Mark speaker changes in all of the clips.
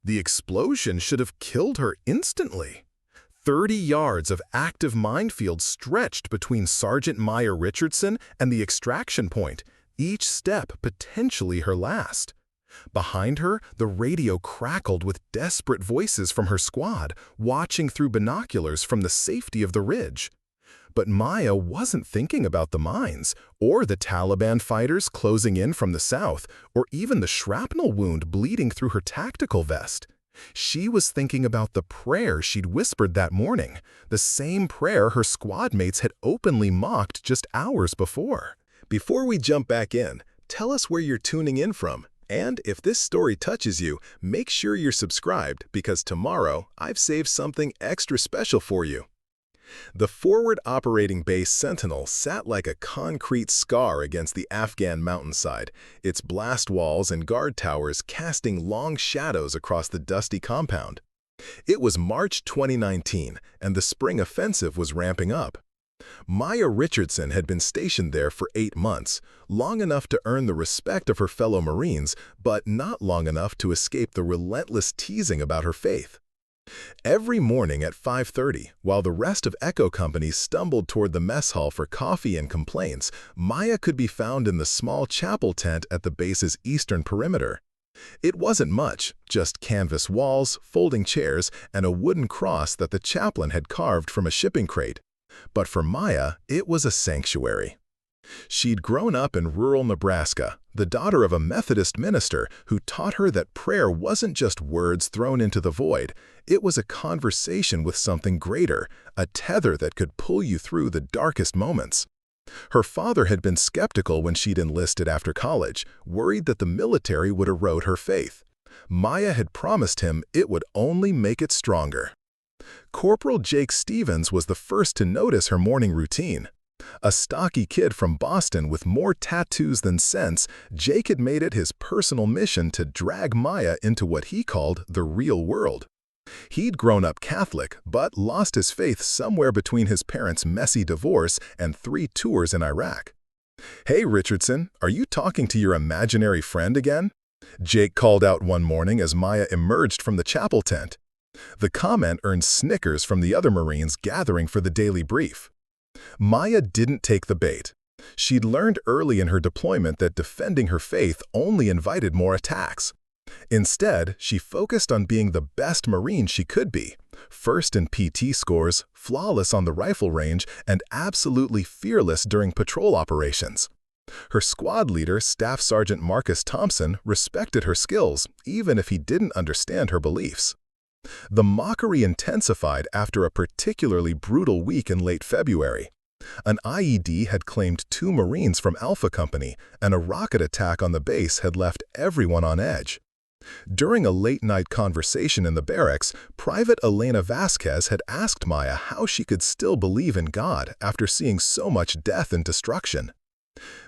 Speaker 1: The explosion should have killed her instantly. 30 yards of active minefield stretched between Sergeant Maya Richardson and the extraction point, each step potentially her last. Behind her, the radio crackled with desperate voices from her squad, watching through binoculars from the safety of the ridge. But Maya wasn't thinking about the mines, or the Taliban fighters closing in from the south, or even the shrapnel wound bleeding through her tactical vest. She was thinking about the prayer she'd whispered that morning, the same prayer her squad mates had openly mocked just hours before. Before we jump back in, tell us where you're tuning in from. And if this story touches you, make sure you're subscribed because tomorrow I've saved something extra special for you. The forward operating base Sentinel sat like a concrete scar against the Afghan mountainside, its blast walls and guard towers casting long shadows across the dusty compound. It was March 2019, and the spring offensive was ramping up. Maya Richardson had been stationed there for 8 months, long enough to earn the respect of her fellow Marines, but not long enough to escape the relentless teasing about her faith. Every morning at 5:30, while the rest of Echo Company stumbled toward the mess hall for coffee and complaints, Maya could be found in the small chapel tent at the base's eastern perimeter. It wasn't much, just canvas walls, folding chairs, and a wooden cross that the chaplain had carved from a shipping crate. But for Maya, it was a sanctuary. She'd grown up in rural Nebraska, the daughter of a Methodist minister who taught her that prayer wasn't just words thrown into the void, it was a conversation with something greater, a tether that could pull you through the darkest moments. Her father had been skeptical when she'd enlisted after college, worried that the military would erode her faith. Maya had promised him it would only make it stronger. Corporal Jake Stevens was the first to notice her morning routine. A stocky kid from Boston with more tattoos than sense, Jake had made it his personal mission to drag Maya into what he called the real world. He'd grown up Catholic, but lost his faith somewhere between his parents' messy divorce and 3 tours in Iraq. "Hey, Richardson, are you talking to your imaginary friend again?" Jake called out one morning as Maya emerged from the chapel tent. The comment earned snickers from the other Marines gathering for the daily brief. Maya didn't take the bait. She'd learned early in her deployment that defending her faith only invited more attacks. Instead, she focused on being the best Marine she could be, first in PT scores, flawless on the rifle range, and absolutely fearless during patrol operations. Her squad leader, Staff Sergeant Marcus Thompson, respected her skills, even if he didn't understand her beliefs. The mockery intensified after a particularly brutal week in late February. An IED had claimed 2 Marines from Alpha Company, and a rocket attack on the base had left everyone on edge. During a late-night conversation in the barracks, Private Elena Vasquez had asked Maya how she could still believe in God after seeing so much death and destruction.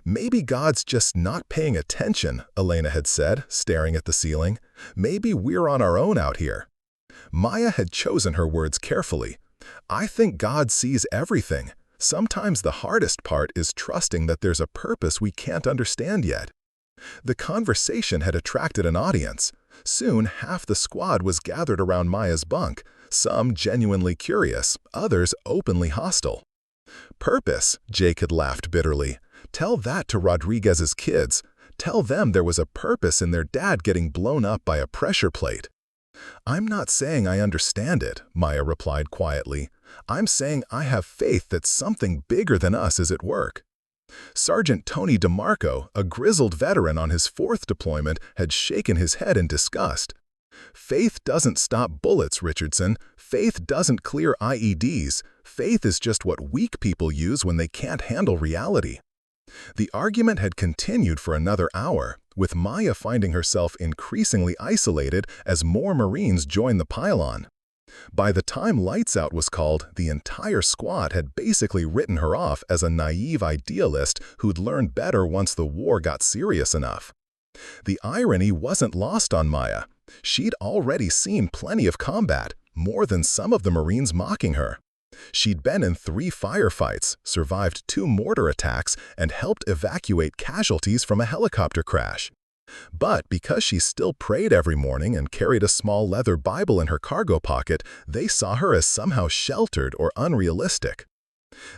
Speaker 1: "Maybe God's just not paying attention," Elena had said, staring at the ceiling. "Maybe we're on our own out here." Maya had chosen her words carefully. "I think God sees everything. Sometimes the hardest part is trusting that there's a purpose we can't understand yet." The conversation had attracted an audience. Soon, half the squad was gathered around Maya's bunk, some genuinely curious, others openly hostile. "Purpose," Jake had laughed bitterly. "Tell that to Rodriguez's kids. Tell them there was a purpose in their dad getting blown up by a pressure plate." "I'm not saying I understand it," Maya replied quietly. "I'm saying I have faith that something bigger than us is at work." Sergeant Tony DeMarco, a grizzled veteran on his 4th deployment, had shaken his head in disgust. "Faith doesn't stop bullets, Richardson. Faith doesn't clear IEDs. Faith is just what weak people use when they can't handle reality." The argument had continued for another hour, with Maya finding herself increasingly isolated as more Marines joined the pylon. By the time lights out was called, the entire squad had basically written her off as a naive idealist who'd learn better once the war got serious enough. The irony wasn't lost on Maya. She'd already seen plenty of combat, more than some of the Marines mocking her. She'd been in 3 firefights, survived 2 mortar attacks, and helped evacuate casualties from a helicopter crash. But because she still prayed every morning and carried a small leather Bible in her cargo pocket, they saw her as somehow sheltered or unrealistic.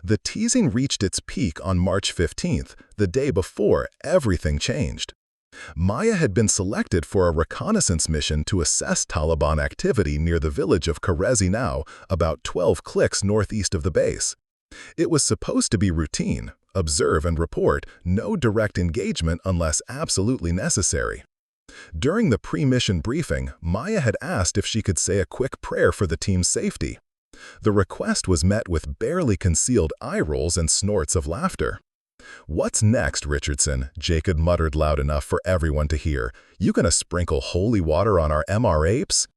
Speaker 1: The teasing reached its peak on March 15th, the day before everything changed. Maya had been selected for a reconnaissance mission to assess Taliban activity near the village of Karezi, about 12 clicks northeast of the base. It was supposed to be routine, observe and report, no direct engagement unless absolutely necessary. During the pre-mission briefing, Maya had asked if she could say a quick prayer for the team's safety. The request was met with barely concealed eye rolls and snorts of laughter. "What's next, Richardson?" Jacob muttered loud enough for everyone to hear. "You gonna sprinkle holy water on our MR apes?"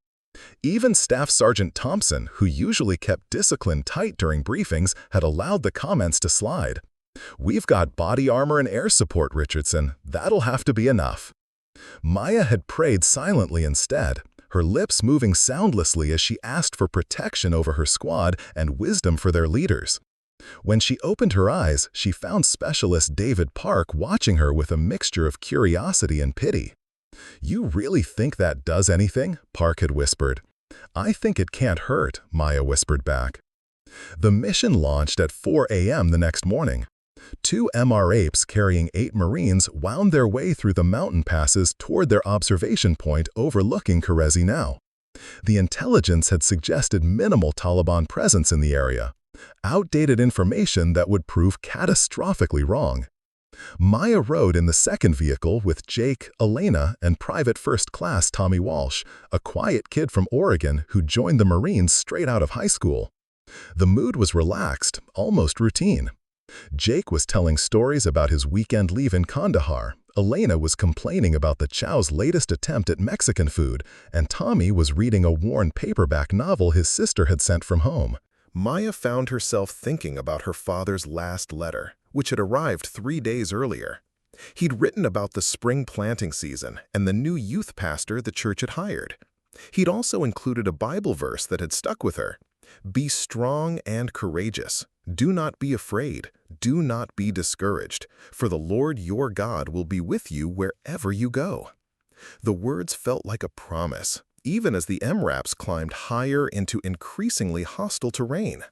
Speaker 1: Even Staff Sergeant Thompson, who usually kept discipline tight during briefings, had allowed the comments to slide. "We've got body armor and air support, Richardson. That'll have to be enough." Maya had prayed silently instead, her lips moving soundlessly as she asked for protection over her squad and wisdom for their leaders. When she opened her eyes, she found Specialist David Park watching her with a mixture of curiosity and pity. "You really think that does anything?" Park had whispered. "I think it can't hurt," Maya whispered back. The mission launched at 4 a.m. the next morning. 2 MR apes carrying 8 Marines wound their way through the mountain passes toward their observation point overlooking Karezi. The intelligence had suggested minimal Taliban presence in the area. Outdated information that would prove catastrophically wrong. Maya rode in the second vehicle with Jake, Elena, and Private First Class Tommy Walsh, a quiet kid from Oregon who joined the Marines straight out of high school. The mood was relaxed, almost routine. Jake was telling stories about his weekend leave in Kandahar, Elena was complaining about the Chow's latest attempt at Mexican food, and Tommy was reading a worn paperback novel his sister had sent from home. Maya found herself thinking about her father's last letter, which had arrived 3 days earlier. He'd written about the spring planting season and the new youth pastor the church had hired. He'd also included a Bible verse that had stuck with her. "Be strong and courageous. Do not be afraid. Do not be discouraged, for the Lord your God will be with you wherever you go." The words felt like a promise, even as the MRAPs climbed higher into increasingly hostile terrain.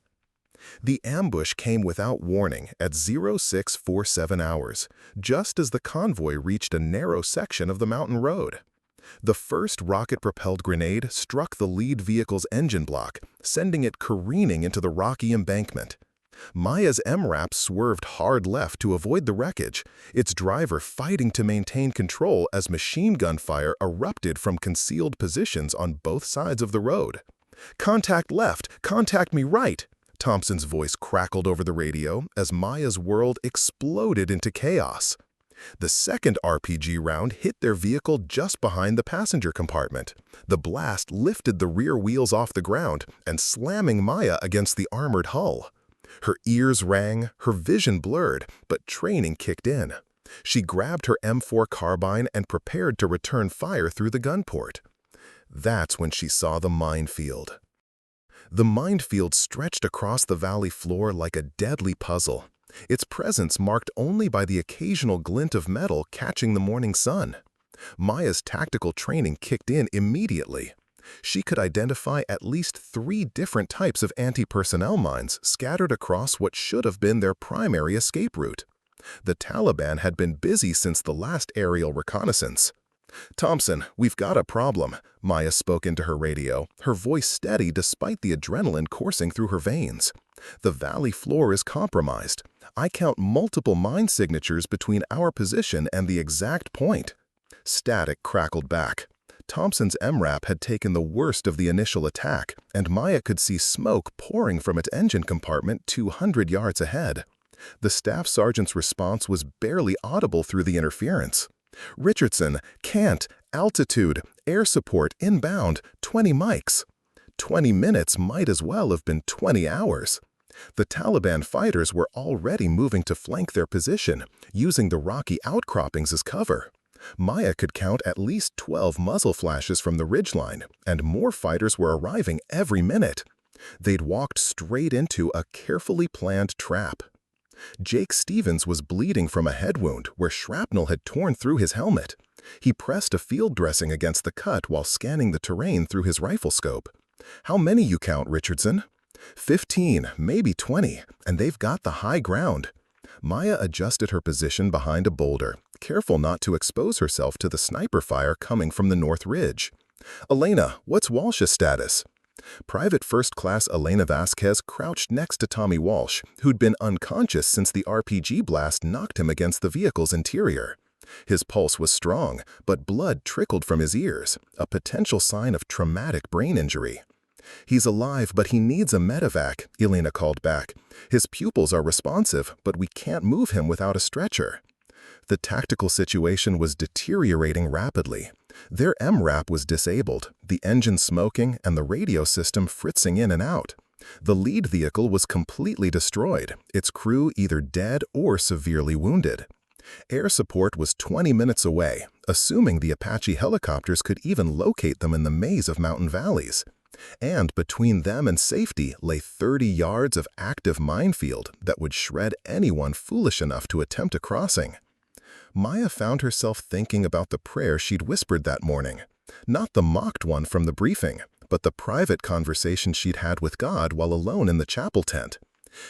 Speaker 1: The ambush came without warning at 0647 hours, just as the convoy reached a narrow section of the mountain road. The first rocket-propelled grenade struck the lead vehicle's engine block, sending it careening into the rocky embankment. Maya's MRAP swerved hard left to avoid the wreckage, its driver fighting to maintain control as machine gun fire erupted from concealed positions on both sides of the road. "Contact left! Contact me right!" Thompson's voice crackled over the radio as Maya's world exploded into chaos. The second RPG round hit their vehicle just behind the passenger compartment. The blast lifted the rear wheels off the ground and slamming Maya against the armored hull. Her ears rang, her vision blurred, but training kicked in. She grabbed her M4 carbine and prepared to return fire through the gun port. That's when she saw the minefield. The minefield stretched across the valley floor like a deadly puzzle, its presence marked only by the occasional glint of metal catching the morning sun. Maya's tactical training kicked in immediately. She could identify at least 3 different types of anti-personnel mines scattered across what should have been their primary escape route. The Taliban had been busy since the last aerial reconnaissance. "Thompson, we've got a problem," Maya spoke into her radio, her voice steady despite the adrenaline coursing through her veins. "The valley floor is compromised. I count multiple mine signatures between our position and the exact point." Static crackled back. Thompson's MRAP had taken the worst of the initial attack, and Maya could see smoke pouring from its engine compartment 200 yards ahead. The staff sergeant's response was barely audible through the interference. "Richardson, can't, altitude, air support, inbound, 20 mics." 20 minutes might as well have been 20 hours. The Taliban fighters were already moving to flank their position, using the rocky outcroppings as cover. Maya could count at least 12 muzzle flashes from the ridgeline, and more fighters were arriving every minute. They'd walked straight into a carefully planned trap. Jake Stevens was bleeding from a head wound where shrapnel had torn through his helmet. He pressed a field dressing against the cut while scanning the terrain through his rifle scope. "How many you count, Richardson?" 15, maybe 20, and they've got the high ground." Maya adjusted her position behind a boulder, careful not to expose herself to the sniper fire coming from the North Ridge. "Elena, what's Walsh's status?" Private First Class Elena Vasquez crouched next to Tommy Walsh, who'd been unconscious since the RPG blast knocked him against the vehicle's interior. His pulse was strong, but blood trickled from his ears, a potential sign of traumatic brain injury. "He's alive, but he needs a medevac," Elena called back. "His pupils are responsive, but we can't move him without a stretcher." The tactical situation was deteriorating rapidly. Their MRAP was disabled, the engine smoking, and the radio system fritzing in and out. The lead vehicle was completely destroyed, its crew either dead or severely wounded. Air support was 20 minutes away, assuming the Apache helicopters could even locate them in the maze of mountain valleys. And between them and safety lay 30 yards of active minefield that would shred anyone foolish enough to attempt a crossing. Maya found herself thinking about the prayer she'd whispered that morning. Not the mocked one from the briefing, but the private conversation she'd had with God while alone in the chapel tent.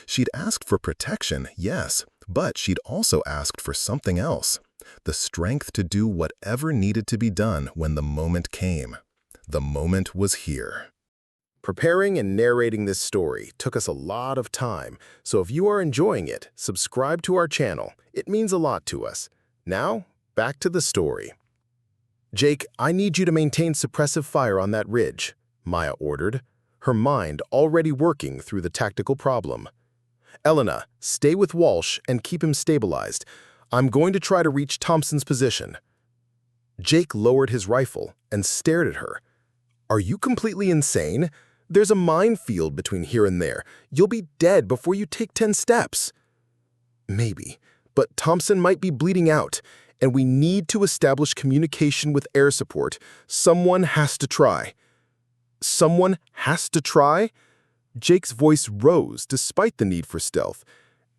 Speaker 1: She'd asked for protection, yes, but she'd also asked for something else. The strength to do whatever needed to be done when the moment came. The moment was here. Preparing and narrating this story took us a lot of time, so if you are enjoying it, subscribe to our channel. It means a lot to us. Now, back to the story. "Jake, I need you to maintain suppressive fire on that ridge," Maya ordered, her mind already working through the tactical problem. "Elena, stay with Walsh and keep him stabilized. I'm going to try to reach Thompson's position." Jake lowered his rifle and stared at her. "Are you completely insane? There's a minefield between here and there. You'll be dead before you take 10 steps. "Maybe, but Thompson might be bleeding out, and we need to establish communication with air support. Someone has to try." "Someone has to try?" Jake's voice rose despite the need for stealth.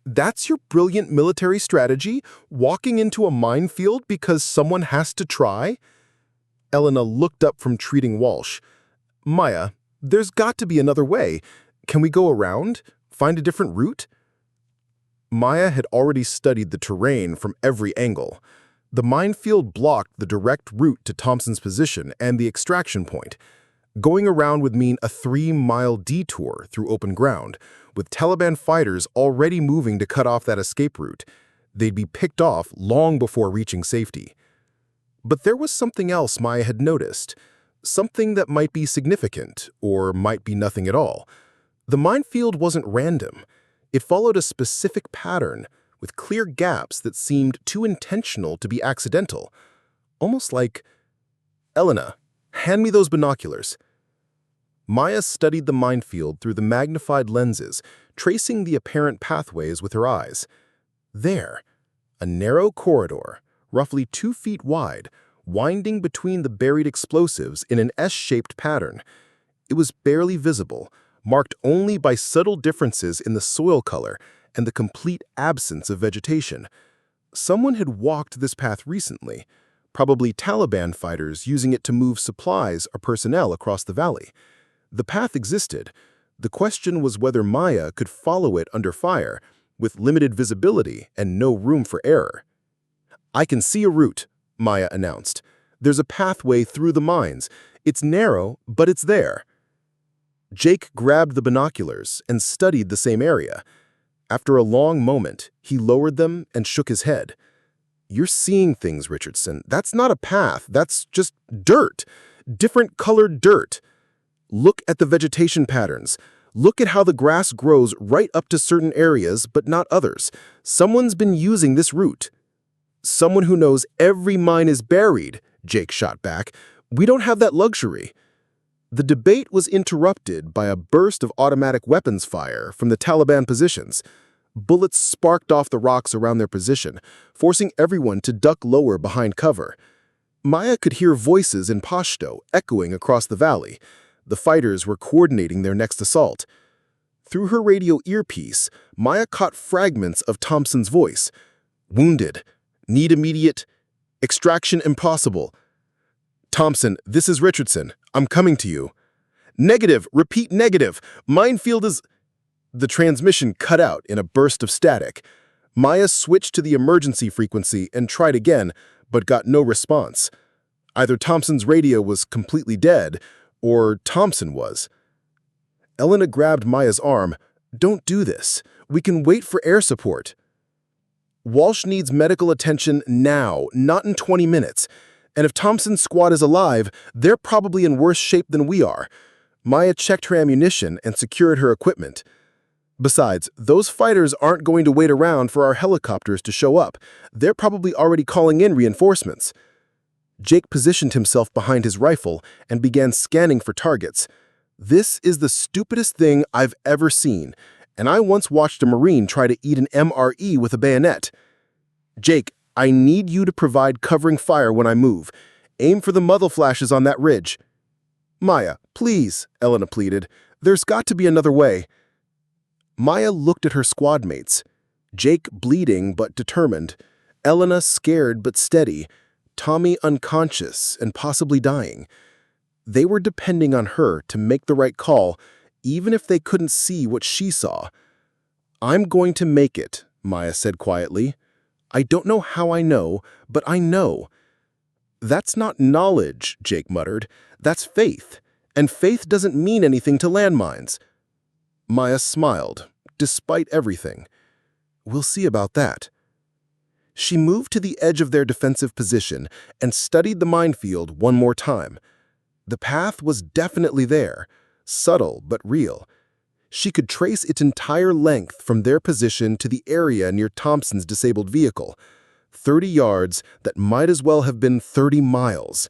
Speaker 1: "That's your brilliant military strategy? Walking into a minefield because someone has to try?" Elena looked up from treating Walsh. "Maya, there's got to be another way. Can we go around? Find a different route?" Maya had already studied the terrain from every angle. The minefield blocked the direct route to Thompson's position and the extraction point. Going around would mean a 3-mile detour through open ground, with Taliban fighters already moving to cut off that escape route. They'd be picked off long before reaching safety. But there was something else Maya had noticed, something that might be significant, or might be nothing at all. The minefield wasn't random. It followed a specific pattern, with clear gaps that seemed too intentional to be accidental. Almost like, "Elena, hand me those binoculars." Maya studied the minefield through the magnified lenses, tracing the apparent pathways with her eyes. There, a narrow corridor, roughly 2 feet wide, winding between the buried explosives in an S-shaped pattern. It was barely visible, marked only by subtle differences in the soil color and the complete absence of vegetation. Someone had walked this path recently, probably Taliban fighters using it to move supplies or personnel across the valley. The path existed. The question was whether Maya could follow it under fire, with limited visibility and no room for error. "I can see a route," Maya announced. "There's a pathway through the mines. It's narrow, but it's there." Jake grabbed the binoculars and studied the same area. After a long moment, he lowered them and shook his head. "You're seeing things, Richardson. That's not a path. That's just dirt. Different colored dirt. Look at the vegetation patterns. Look at how the grass grows right up to certain areas, but not others. Someone's been using this route." "Someone who knows every mine is buried," Jake shot back. "We don't have that luxury." The debate was interrupted by a burst of automatic weapons fire from the Taliban positions. Bullets sparked off the rocks around their position, forcing everyone to duck lower behind cover. Maya could hear voices in Pashto echoing across the valley. The fighters were coordinating their next assault. Through her radio earpiece, Maya caught fragments of Thompson's voice. "Wounded. Need immediate..."
Speaker 2: Extraction impossible. Thompson, this is Richardson. I'm coming to you. Negative. Repeat negative. Minefield is... The transmission cut out in a burst of static. Maya switched to the emergency frequency and tried again, but got no response. Either Thompson's radio was completely dead, or Thompson was. Elena grabbed Maya's arm. Don't do this. We can wait for air support. Walsh needs medical attention now, not in 20 minutes. And if Thompson's squad is alive, they're probably in worse shape than we are. Maya checked her ammunition and secured her equipment. Besides, those fighters aren't going to wait around for our helicopters to show up. They're probably already calling in reinforcements. Jake positioned himself behind his rifle and began scanning for targets. This is the stupidest thing I've ever seen, and I once watched a Marine try to eat an MRE with a bayonet. Jake, I need you to provide covering fire when I move. Aim for the muzzle flashes on that ridge. Maya, please, Elena pleaded. There's got to be another way. Maya looked at her squad mates. Jake bleeding but determined. Elena scared but steady. Tommy unconscious and possibly dying. They were depending on her to make the right call, even if they couldn't see what she saw. I'm going to make it, Maya said quietly. I don't know how I know, but I know. That's not knowledge, Jake muttered. That's faith. And faith doesn't mean anything to landmines. Maya smiled, despite everything. We'll see about that. She moved to the edge of their defensive position and studied the minefield one more time. The path was definitely there, subtle but real. She could trace its entire length from their position to the area near Thompson's disabled vehicle. 30 yards that might as well have been 30 miles.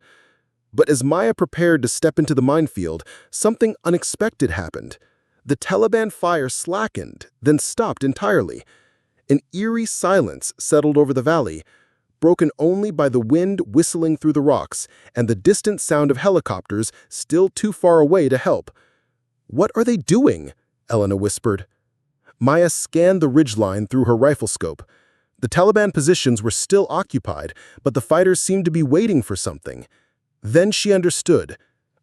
Speaker 2: But as Maya prepared to step into the minefield, something unexpected happened. The Taliban fire slackened, then stopped entirely. An eerie silence settled over the valley, broken only by the wind whistling through the rocks and the distant sound of helicopters still too far away to help. What are they doing? Elena whispered. Maya scanned the ridgeline through her rifle scope. The Taliban positions were still occupied, but the fighters seemed to be waiting for something. Then she understood.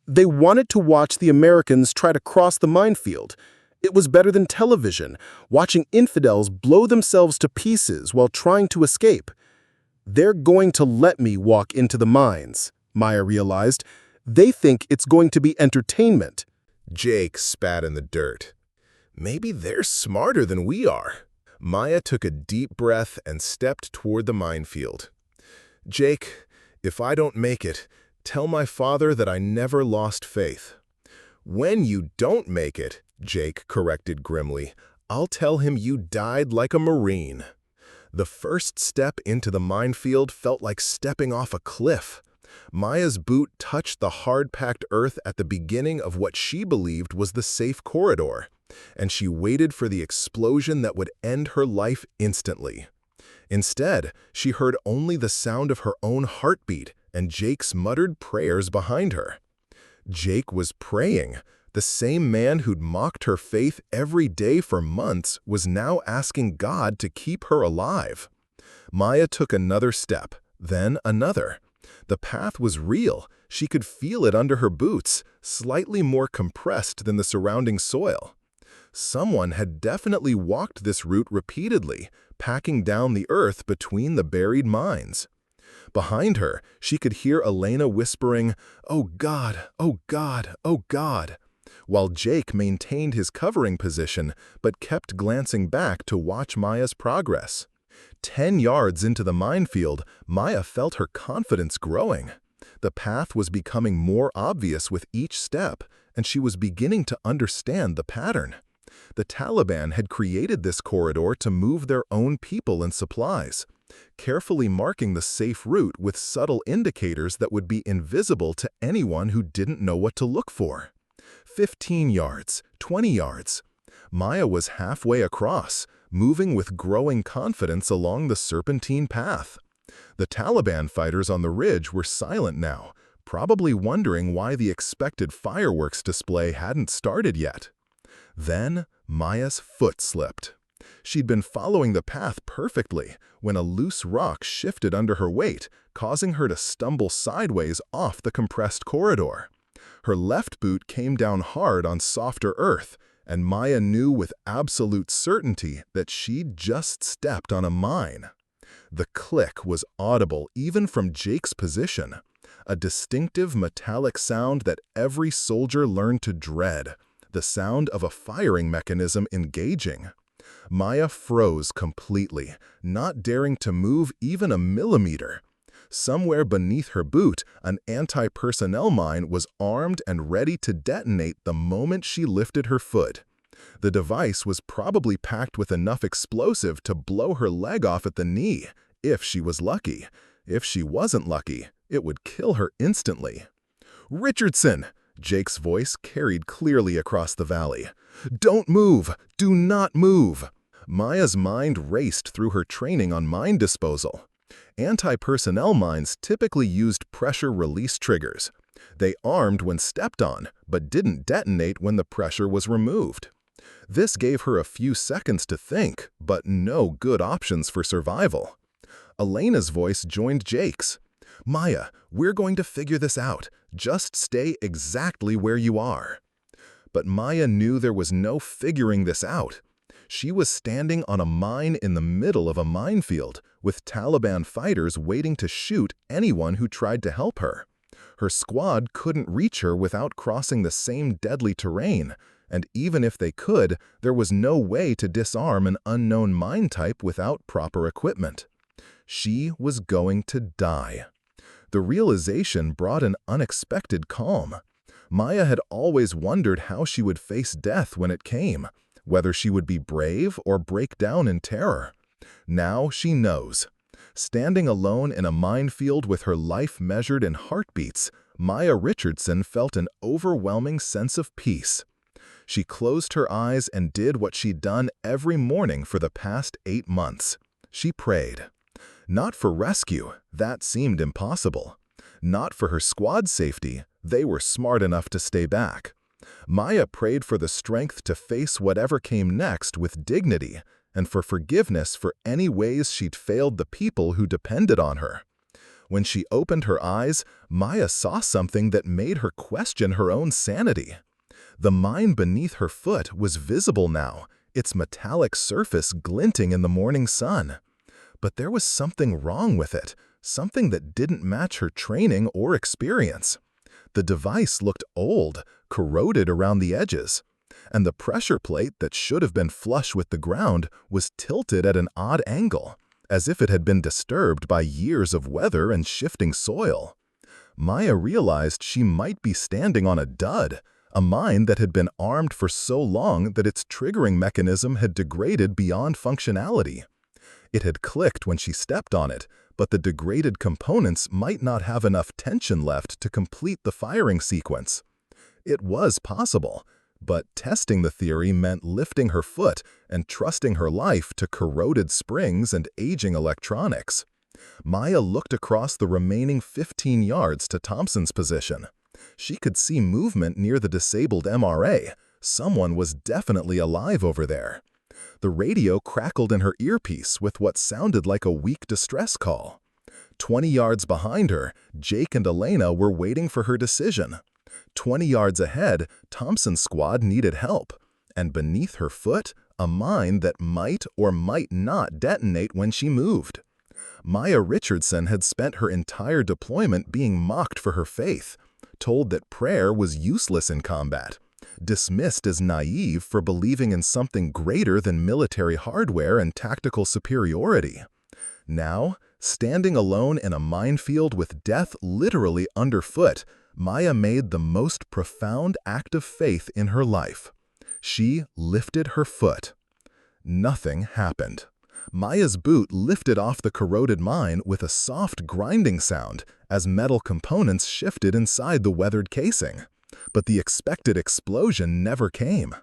Speaker 2: They wanted to watch the Americans try to cross the minefield. It was better than television, watching infidels blow themselves to pieces while trying to escape. They're going to let me walk into the mines, Maya realized. They think it's going to be entertainment.
Speaker 1: Jake spat in the dirt. Maybe they're smarter than we are. Maya took a deep breath and stepped toward the minefield. Jake, if I don't make it, tell my father that I never lost faith. When you don't make it, Jake corrected grimly, I'll tell him you died like a Marine. The first step into the minefield felt like stepping off a cliff. Maya's boot touched the hard-packed earth at the beginning of what she believed was the safe corridor, and she waited for the explosion that would end her life instantly. Instead, she heard only the sound of her own heartbeat and Jake's muttered prayers behind her. Jake was praying. The same man who'd mocked her faith every day for months was now asking God to keep her alive. Maya took another step, then another. The path was real. She could feel it under her boots, slightly more compressed than the surrounding soil. Someone had definitely walked this route repeatedly, packing down the earth between the buried mines. Behind her, she could hear Elena whispering, "Oh God, oh God, oh God," while Jake maintained his covering position but kept glancing back to watch Maya's progress. 10 yards into the minefield, Maya felt her confidence growing. The path was becoming more obvious with each step, and she was beginning to understand the pattern. The Taliban had created this corridor to move their own people and supplies, carefully marking the safe route with subtle indicators that would be invisible to anyone who didn't know what to look for. 15 yards, 20 yards. Maya was halfway across, moving with growing confidence along the serpentine path. The Taliban fighters on the ridge were silent now, probably wondering why the expected fireworks display hadn't started yet. Then Maya's foot slipped. She'd been following the path perfectly when a loose rock shifted under her weight, causing her to stumble sideways off the compressed corridor. Her left boot came down hard on softer earth, and Maya knew with absolute certainty that she'd just stepped on a mine. The click was audible even from Jake's position, a distinctive metallic sound that every soldier learned to dread, the sound of a firing mechanism engaging. Maya froze completely, not daring to move even a millimeter. Somewhere beneath her boot, an anti-personnel mine was armed and ready to detonate the moment she lifted her foot. The device was probably packed with enough explosive to blow her leg off at the knee, if she was lucky. If she wasn't lucky, it would kill her instantly. "Richardson!" Jake's voice carried clearly across the valley. "Don't move! Do not move!" Maya's mind raced through her training on mine disposal. Anti-personnel mines typically used pressure release triggers. They armed when stepped on, but didn't detonate when the pressure was removed. This gave her a few seconds to think, but no good options for survival. Elena's voice joined Jake's. "Maya, we're going to figure this out. Just stay exactly where you are." But Maya knew there was no figuring this out. She was standing on a mine in the middle of a minefield, with Taliban fighters waiting to shoot anyone who tried to help her. Her squad couldn't reach her without crossing the same deadly terrain, and even if they could, there was no way to disarm an unknown mine type without proper equipment. She was going to die. The realization brought an unexpected calm. Maya had always wondered how she would face death when it came, whether she would be brave or break down in terror. Now she knows. Standing alone in a minefield with her life measured in heartbeats, Maya Richardson felt an overwhelming sense of peace. She closed her eyes and did what she'd done every morning for the past 8 months. She prayed. Not for rescue, that seemed impossible. Not for her squad's safety, they were smart enough to stay back. Maya prayed for the strength to face whatever came next with dignity, and for forgiveness for any ways she'd failed the people who depended on her. When she opened her eyes, Maya saw something that made her question her own sanity. The mine beneath her foot was visible now, its metallic surface glinting in the morning sun. But there was something wrong with it, something that didn't match her training or experience. The device looked old, corroded around the edges, and the pressure plate that should have been flush with the ground was tilted at an odd angle, as if it had been disturbed by years of weather and shifting soil. Maya realized she might be standing on a dud, a mine that had been armed for so long that its triggering mechanism had degraded beyond functionality. It had clicked when she stepped on it, but the degraded components might not have enough tension left to complete the firing sequence. It was possible, but testing the theory meant lifting her foot and trusting her life to corroded springs and aging electronics. Maya looked across the remaining 15 yards to Thompson's position. She could see movement near the disabled MRA. Someone was definitely alive over there. The radio crackled in her earpiece with what sounded like a weak distress call. 20 yards behind her, Jake and Elena were waiting for her decision. 20 yards ahead, Thompson's squad needed help. And beneath her foot, a mine that might or might not detonate when she moved. Maya Richardson had spent her entire deployment being mocked for her faith, told that prayer was useless in combat, dismissed as naive for believing in something greater than military hardware and tactical superiority. Now, standing alone in a minefield with death literally underfoot, Maya made the most profound act of faith in her life. She lifted her foot. Nothing happened. Maya's boot lifted off the corroded mine with a soft grinding sound as metal components shifted inside the weathered casing. But the expected explosion never came.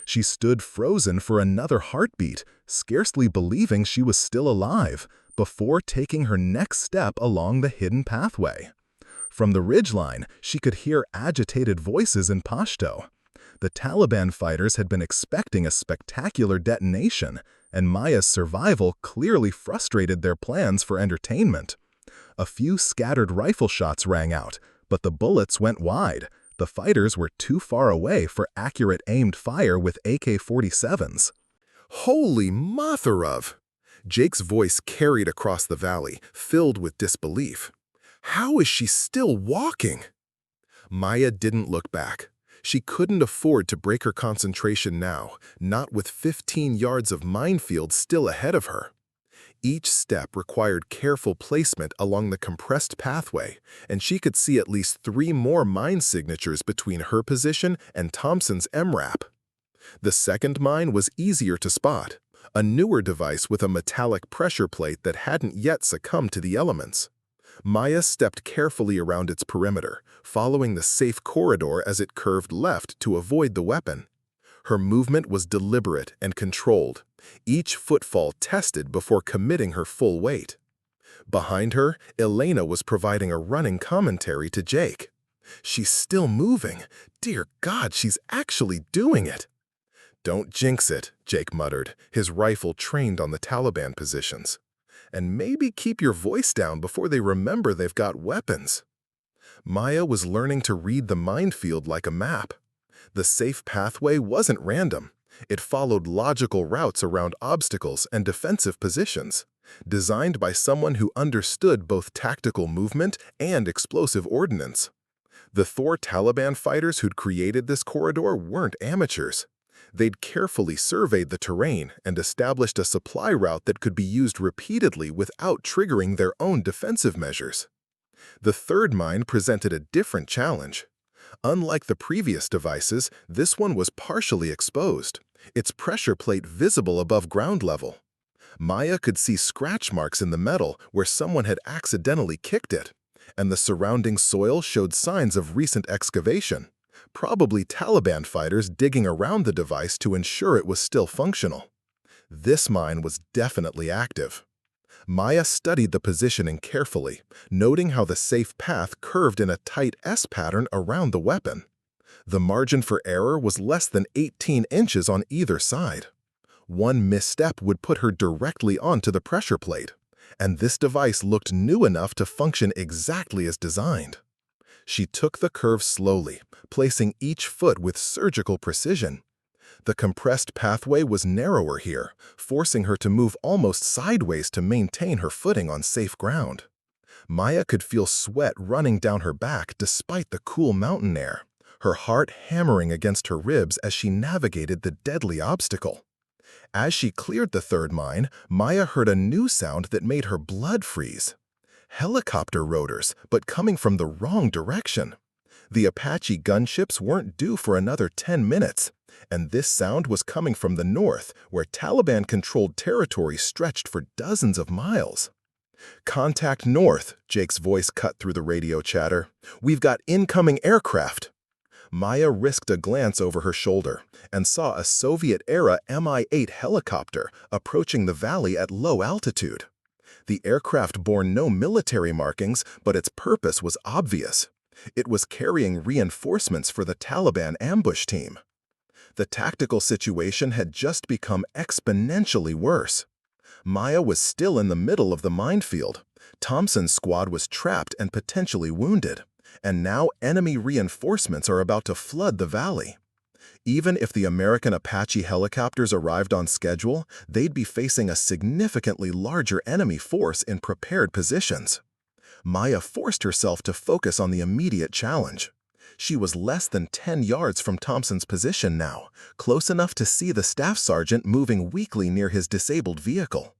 Speaker 1: She stood frozen for another heartbeat, scarcely believing she was still alive, before taking her next step along the hidden pathway. From the ridgeline, she could hear agitated voices in Pashto. The Taliban fighters had been expecting a spectacular detonation, and Maya's survival clearly frustrated their plans for entertainment. A few scattered rifle shots rang out, but the bullets went wide. The fighters were too far away for accurate aimed fire with AK-47s.
Speaker 2: Holy mother of! Jake's voice carried across the valley, filled with disbelief. How is she still walking? Maya didn't look back. She couldn't afford to break her concentration now, not with 15 yards of minefield still ahead of her. Each step required careful placement along the compressed pathway, and she could see at least 3 more mine signatures between her position and Thompson's MRAP. The second mine was easier to spot, a newer device with a metallic pressure plate that hadn't yet succumbed to the elements. Maya stepped carefully around its perimeter, following the safe corridor as it curved left to avoid the weapon. Her movement was deliberate and controlled, each footfall tested before committing her full weight. Behind her, Elena was providing a running commentary to Jake. "She's still moving. Dear God, she's actually doing it." "Don't jinx it," Jake muttered, his rifle trained on the Taliban positions. "And maybe keep your voice down before they remember they've got weapons." Maya was learning to read the minefield like a map. The safe pathway wasn't random. It followed logical routes around obstacles and defensive positions, designed by someone who understood both tactical movement and explosive ordnance. The Thor Taliban fighters who'd created this corridor weren't amateurs. They'd carefully surveyed the terrain and established a supply route that could be used repeatedly without triggering their own defensive measures. The third mine presented a different challenge. Unlike the previous devices, this one was partially exposed, its pressure plate visible above ground level. Maya could see scratch marks in the metal where someone had accidentally kicked it, and the surrounding soil showed signs of recent excavation, probably Taliban fighters digging around the device to ensure it was still functional. This mine was definitely active. Maya studied the positioning carefully, noting how the safe path curved in a tight S pattern around the weapon. The margin for error was less than 18 inches on either side. One misstep would put her directly onto the pressure plate, and this device looked new enough to function exactly as designed. She took the curve slowly, placing each foot with surgical precision. The compressed pathway was narrower here, forcing her to move almost sideways to maintain her footing on safe ground. Maya could feel sweat running down her back despite the cool mountain air, her heart hammering against her ribs as she navigated the deadly obstacle. As she cleared the third mine, Maya heard a new sound that made her blood freeze. Helicopter rotors, but coming from the wrong direction. The Apache gunships weren't due for another 10 minutes, and this sound was coming from the north, where Taliban-controlled territory stretched for dozens of miles. "Contact north," Jake's voice cut through the radio chatter. "We've got incoming aircraft." Maya risked a glance over her shoulder and saw a Soviet-era Mi-8 helicopter approaching the valley at low altitude. The aircraft bore no military markings, but its purpose was obvious. It was carrying reinforcements for the Taliban ambush team. The tactical situation had just become exponentially worse. Maya was still in the middle of the minefield. Thompson's squad was trapped and potentially wounded, and now enemy reinforcements are about to flood the valley. Even if the American Apache helicopters arrived on schedule, they'd be facing a significantly larger enemy force in prepared positions. Maya forced herself to focus on the immediate challenge. She was less than 10 yards from Thompson's position now, close enough to see the staff sergeant moving weakly near his disabled vehicle.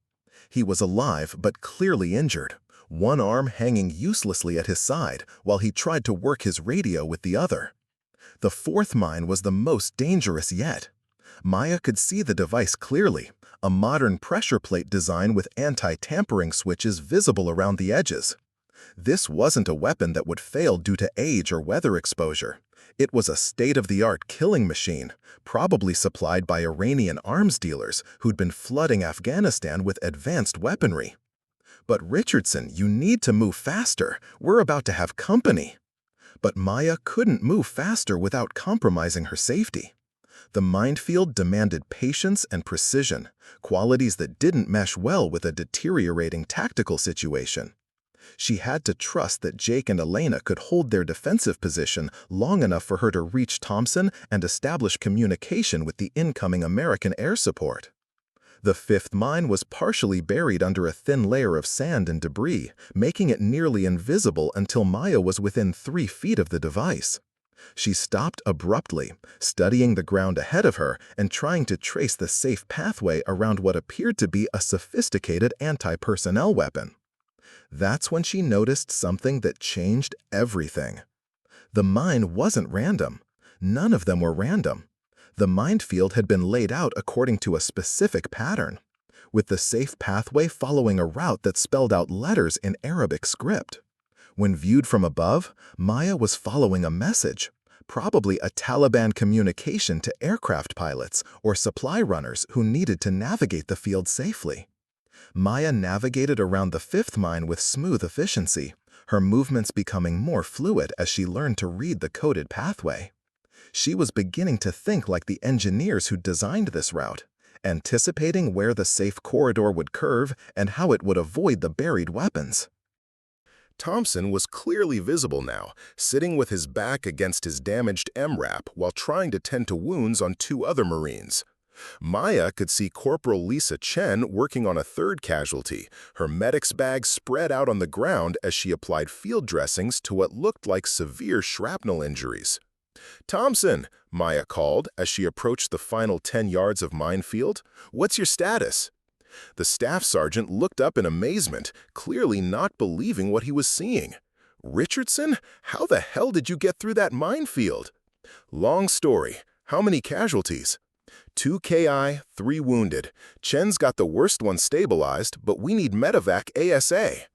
Speaker 2: He was alive but clearly injured, one arm hanging uselessly at his side while he tried to work his radio with the other. The fourth mine was the most dangerous yet. Maya could see the device clearly, a modern pressure plate design with anti-tampering switches visible around the edges. This wasn't a weapon that would fail due to age or weather exposure. It was a state-of-the-art killing machine, probably supplied by Iranian arms dealers who'd been flooding Afghanistan with advanced weaponry. "But Richardson, you need to move faster. We're about to have company." But Maya couldn't move faster without compromising her safety.
Speaker 1: The minefield demanded patience and precision, qualities that didn't mesh well with a deteriorating tactical situation. She had to trust that Jake and Elena could hold their defensive position long enough for her to reach Thompson and establish communication with the incoming American air support. The fifth mine was partially buried under a thin layer of sand and debris, making it nearly invisible until Maya was within 3 feet of the device. She stopped abruptly, studying the ground ahead of her and trying to trace the safe pathway around what appeared to be a sophisticated anti-personnel weapon. That's when she noticed something that changed everything. The mine wasn't random. None of them were random. The minefield had been laid out according to a specific pattern, with the safe pathway following a route that spelled out letters in Arabic script. When viewed from above, Maya was following a message, probably a Taliban communication to aircraft pilots or supply runners who needed to navigate the field safely. Maya navigated around the fifth mine with smooth efficiency, her movements becoming more fluid as she learned to read the coded pathway. She was beginning to think like the engineers who designed this route, anticipating where the safe corridor would curve and how it would avoid the buried weapons.
Speaker 2: Thompson was clearly visible now, sitting with his back against his damaged MRAP while trying to tend to wounds on 2 other Marines. Maya could see Corporal Lisa Chen working on a 3rd casualty, her medic's bag spread out on the ground as she applied field dressings to what looked like severe shrapnel injuries. "Thompson," Maya called as she approached the final 10 yards of minefield. "What's your status?" The staff sergeant looked up in amazement, clearly not believing what he was seeing. "Richardson, how the hell did you get through that minefield?" "Long story. How many casualties?" 2 KI, 3 wounded. Chen's got the worst one stabilized, but we need medevac ASA.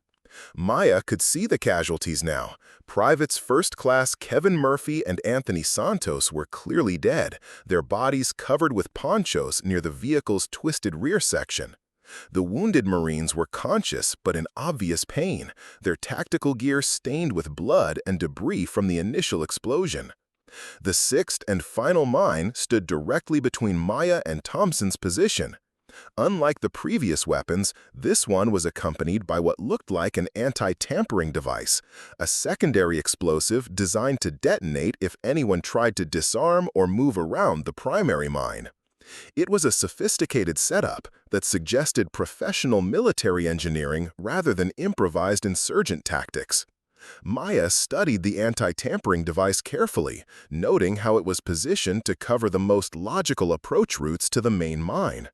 Speaker 2: Maya could see the casualties now. Privates First Class Kevin Murphy and Anthony Santos were clearly dead, their bodies covered with ponchos near the vehicle's twisted rear section. The wounded Marines were conscious but in obvious pain, their tactical gear stained with blood and debris from the initial explosion. The 6th and final mine stood directly between Maya and Thompson's position. Unlike the previous weapons, this one was accompanied by what looked like an anti-tampering device, a secondary explosive designed to detonate if anyone tried to disarm or move around the primary mine. It was a sophisticated setup that suggested professional military engineering rather than improvised insurgent tactics. Maya studied the anti-tampering device carefully, noting how it was positioned to cover the most logical approach routes to the main mine.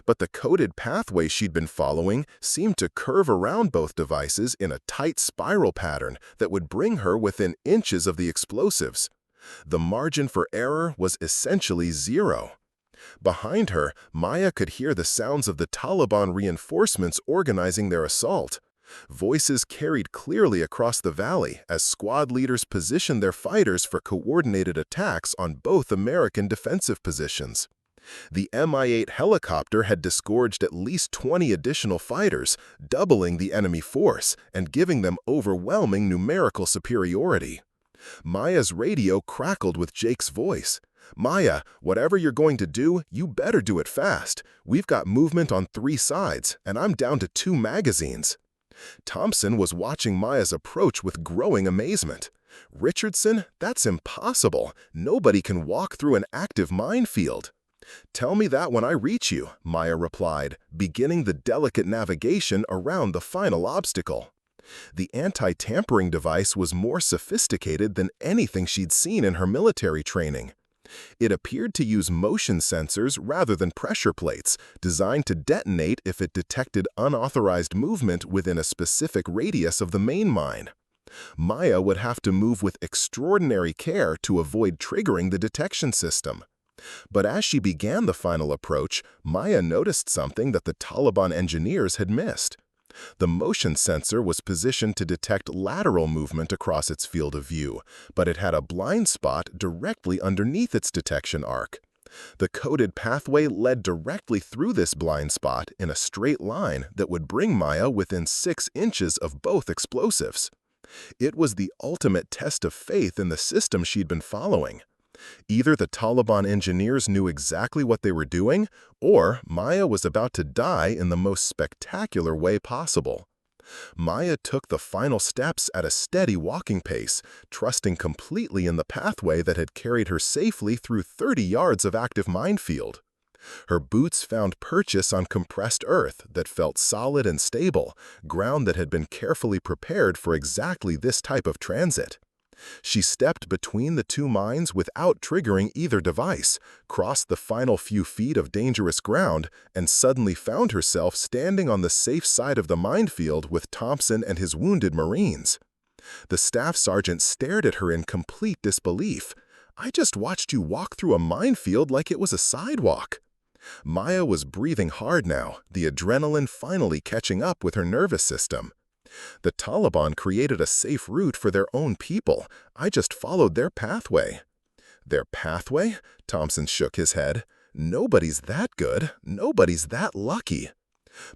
Speaker 2: But the coded pathway she'd been following seemed to curve around both devices in a tight spiral pattern that would bring her within inches of the explosives. The margin for error was essentially 0. Behind her, Maya could hear the sounds of the Taliban reinforcements organizing their assault. Voices carried clearly across the valley as squad leaders positioned their fighters for coordinated attacks on both American defensive positions. The Mi-8 helicopter had disgorged at least 20 additional fighters, doubling the enemy force and giving them overwhelming numerical superiority. Maya's radio crackled with Jake's voice. "Maya, whatever you're going to do, you better do it fast. We've got movement on 3 sides, and I'm down to 2 magazines." Thompson was watching Maya's approach with growing amazement. "Richardson, that's impossible. Nobody can walk through an active minefield." "Tell me that when I reach you," Maya replied, beginning the delicate navigation around the final obstacle. The anti-tampering device was more sophisticated than anything she'd seen in her military training. It appeared to use motion sensors rather than pressure plates, designed to detonate if it detected unauthorized movement within a specific radius of the main mine. Maya would have to move with extraordinary care to avoid triggering the detection system. But as she began the final approach, Maya noticed something that the Taliban engineers had missed. The motion sensor was positioned to detect lateral movement across its field of view, but it had a blind spot directly underneath its detection arc. The coded pathway led directly through this blind spot in a straight line that would bring Maya within 6 inches of both explosives. It was the ultimate test of faith in the system she'd been following.
Speaker 1: Either the Taliban engineers knew exactly what they were doing, or Maya was about to die in the most spectacular way possible. Maya took the final steps at a steady walking pace, trusting completely in the pathway that had carried her safely through 30 yards of active minefield. Her boots found purchase on compressed earth that felt solid and stable, ground that had been carefully prepared for exactly this type of transit. She stepped between the two mines without triggering either device, crossed the final few feet of dangerous ground, and suddenly found herself standing on the safe side of the minefield with Thompson and his wounded Marines. The staff sergeant stared at her in complete disbelief. "I just watched you walk through a minefield like it was a sidewalk." Maya was breathing hard now, the adrenaline finally catching up with her nervous system. "The Taliban created a safe route for their own people. I just followed their pathway." "Their pathway?" Thompson shook his head. "Nobody's that good. Nobody's that lucky."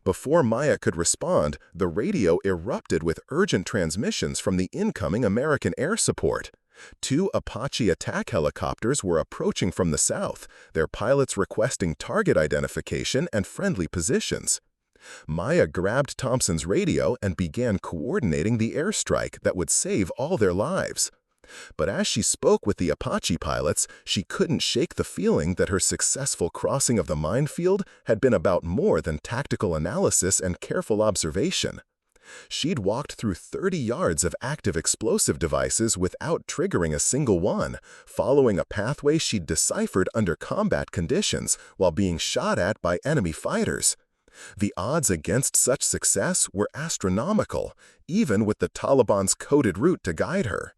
Speaker 1: Before Maya could respond, the radio erupted with urgent transmissions from the incoming American air support. 2 Apache attack helicopters were approaching from the south, their pilots requesting target identification and friendly positions. Maya grabbed Thompson's radio and began coordinating the airstrike that would save all their lives. But as she spoke with the Apache pilots, she couldn't shake the feeling that her successful crossing of the minefield had been about more than tactical analysis and careful observation. She'd walked through 30 yards of active explosive devices without triggering a single one, following a pathway she'd deciphered under combat conditions while being shot at by enemy fighters. The odds against such success were astronomical, even with the Taliban's coded route to guide her.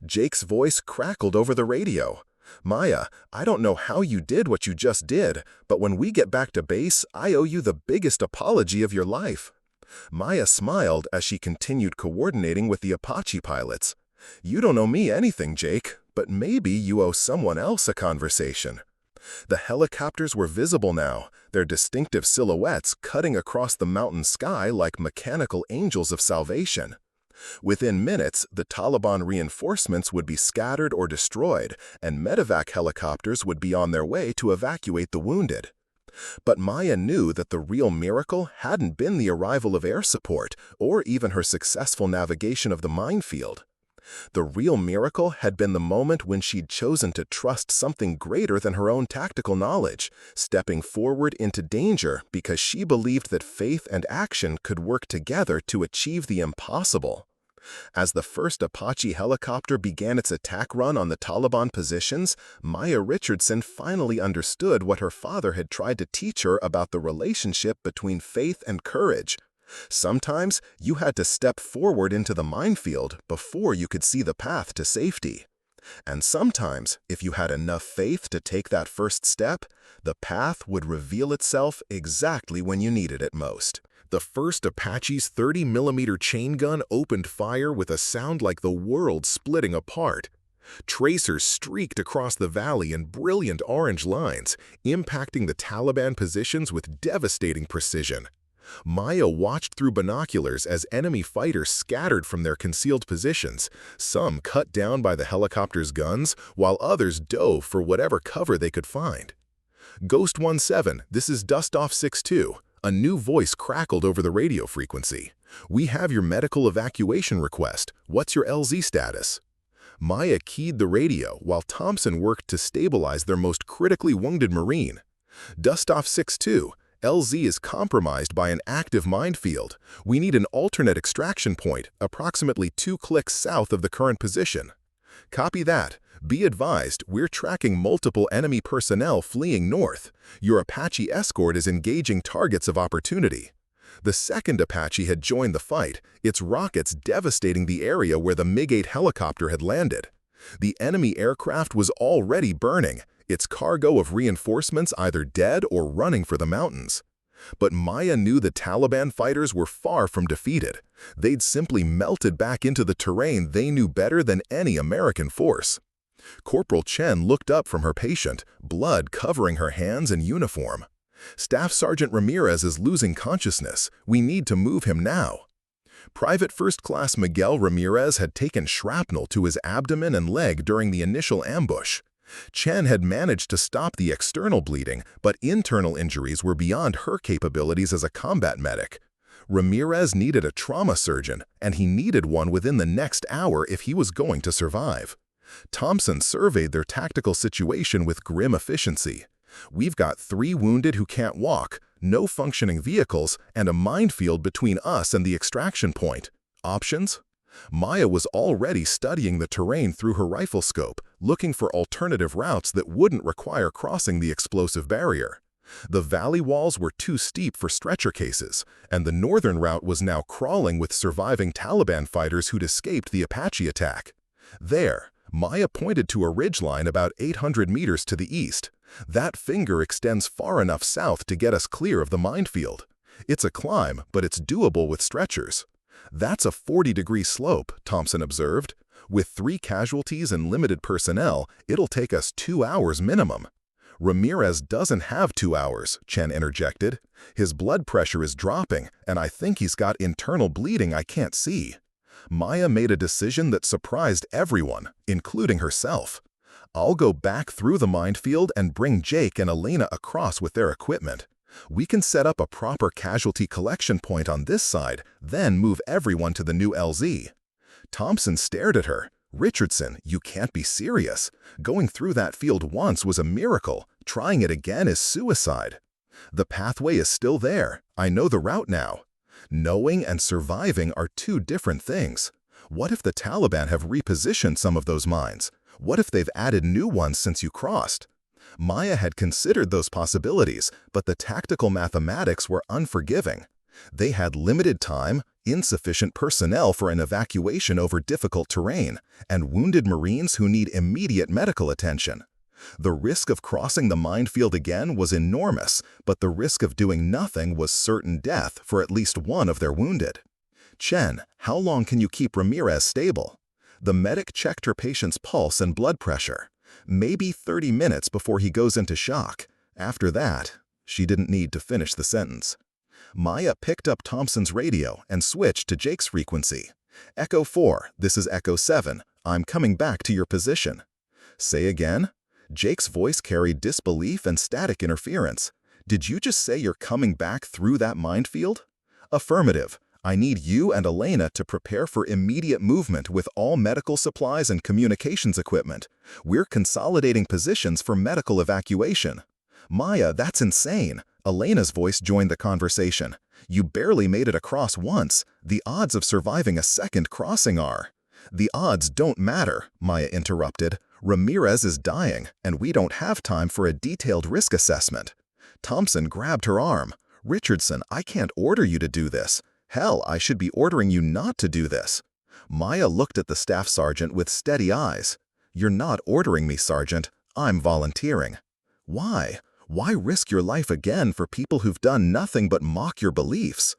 Speaker 1: Jake's voice crackled over the radio. "Maya, I don't know how you did what you just did, but when we get back to base, I owe you the biggest apology of your life." Maya smiled as she continued coordinating with the Apache pilots. "You don't owe me anything, Jake, but maybe you owe someone else a conversation." The helicopters were visible now, their distinctive silhouettes cutting across the mountain sky like mechanical angels of salvation. Within minutes, the Taliban reinforcements would be scattered or destroyed, and medevac helicopters would be on their way to evacuate the wounded. But Maya knew that the real miracle hadn't been the arrival of air support or even her successful navigation of the minefield. The real miracle had been the moment when she'd chosen to trust something greater than her own tactical knowledge, stepping forward into danger because she believed that faith and action could work together to achieve the impossible. As the first Apache helicopter began its attack run on the Taliban positions, Maya Richardson finally understood what her father had tried to teach her about the relationship between faith and courage. Sometimes you had to step forward into the minefield before you could see the path to safety. And sometimes, if you had enough faith to take that first step, the path would reveal itself exactly when you needed it most. The first Apache's 30mm chain gun opened fire with a sound like the world splitting apart. Tracers streaked across the valley in brilliant orange lines, impacting the Taliban positions with devastating precision. Maya watched through binoculars as enemy fighters scattered from their concealed positions, some cut down by the helicopter's guns, while others dove for whatever cover they could find. "Ghost 17, this is Dustoff 62. A new voice crackled over the radio frequency. "We have your medical evacuation request. What's your LZ status?" Maya keyed the radio while Thompson worked to stabilize their most critically wounded Marine. "Dustoff 62, LZ is compromised by an active minefield. We need an alternate extraction point, approximately 2 clicks south of the current position." "Copy that. Be advised, we're tracking multiple enemy personnel fleeing north. Your Apache escort is engaging targets of opportunity." The second Apache had joined the fight, its rockets devastating the area where the MiG-8 helicopter had landed. The enemy aircraft was already burning, its cargo of reinforcements either dead or running for the mountains. But Maya knew the Taliban fighters were far from defeated. They'd simply melted back into the terrain they knew better than any American force. Corporal Chen looked up from her patient, blood covering her hands and uniform. "Staff Sergeant Ramirez is losing consciousness. We need to move him now." Private First Class Miguel Ramirez had taken shrapnel to his abdomen and leg during the initial ambush. Chen had managed to stop the external bleeding, but internal injuries were beyond her capabilities as a combat medic. Ramirez needed a trauma surgeon, and he needed one within the next hour if he was going to survive. Thompson surveyed their tactical situation with grim efficiency. "We've got 3 wounded who can't walk, no functioning vehicles, and a minefield between us and the extraction point. Options?" Maya was already studying the terrain through her rifle scope, looking for alternative routes that wouldn't require crossing the explosive barrier. The valley walls were too steep for stretcher cases, and the northern route was now crawling with surviving Taliban fighters who'd escaped the Apache attack. There, Maya pointed to a ridgeline about 800 meters to the east. "That finger extends far enough south to get us clear of the minefield. It's a climb, but it's doable with stretchers." "That's a 40-degree slope," Thompson observed. "With 3 casualties and limited personnel, it'll take us 2 hours minimum." "Ramirez doesn't have 2 hours," Chen interjected. "His blood pressure is dropping, and I think he's got internal bleeding I can't see." Maya made a decision that surprised everyone, including herself. "I'll go back through the minefield and bring Jake and Elena across with their equipment. We can set up a proper casualty collection point on this side, then move everyone to the new LZ." Thompson stared at her. "Richardson, you can't be serious. Going through that field once was a miracle. Trying it again is suicide." "The pathway is still there. I know the route now." "Knowing and surviving are 2 different things. What if the Taliban have repositioned some of those mines? What if they've added new ones since you crossed?" Maya had considered those possibilities, but the tactical mathematics were unforgiving. They had limited time, insufficient personnel for an evacuation over difficult terrain, and wounded Marines who need immediate medical attention. The risk of crossing the minefield again was enormous, but the risk of doing nothing was certain death for at least one of their wounded. "Chen, how long can you keep Ramirez stable?" The medic checked her patient's pulse and blood pressure. "Maybe 30 minutes before he goes into shock. After that," she didn't need to finish the sentence. Maya picked up Thompson's radio and switched to Jake's frequency. "Echo 4, this is Echo 7. I'm coming back to your position." "Say again?" Jake's voice carried disbelief and static interference. "Did you just say you're coming back through that minefield?" "Affirmative. I need you and Elena to prepare for immediate movement with all medical supplies and communications equipment. We're consolidating positions for medical evacuation." "Maya, that's insane." Elena's voice joined the conversation. "You barely made it across once. The odds of surviving a second crossing are—" "The odds don't matter," Maya interrupted. "Ramirez is dying, and we don't have time for a detailed risk assessment." Thompson grabbed her arm. "Richardson, I can't order you to do this. Hell, I should be ordering you not to do this." Maya looked at the staff sergeant with steady eyes. "You're not ordering me, Sergeant. I'm volunteering." "Why? Why risk your life again for people who've done nothing but mock your beliefs?"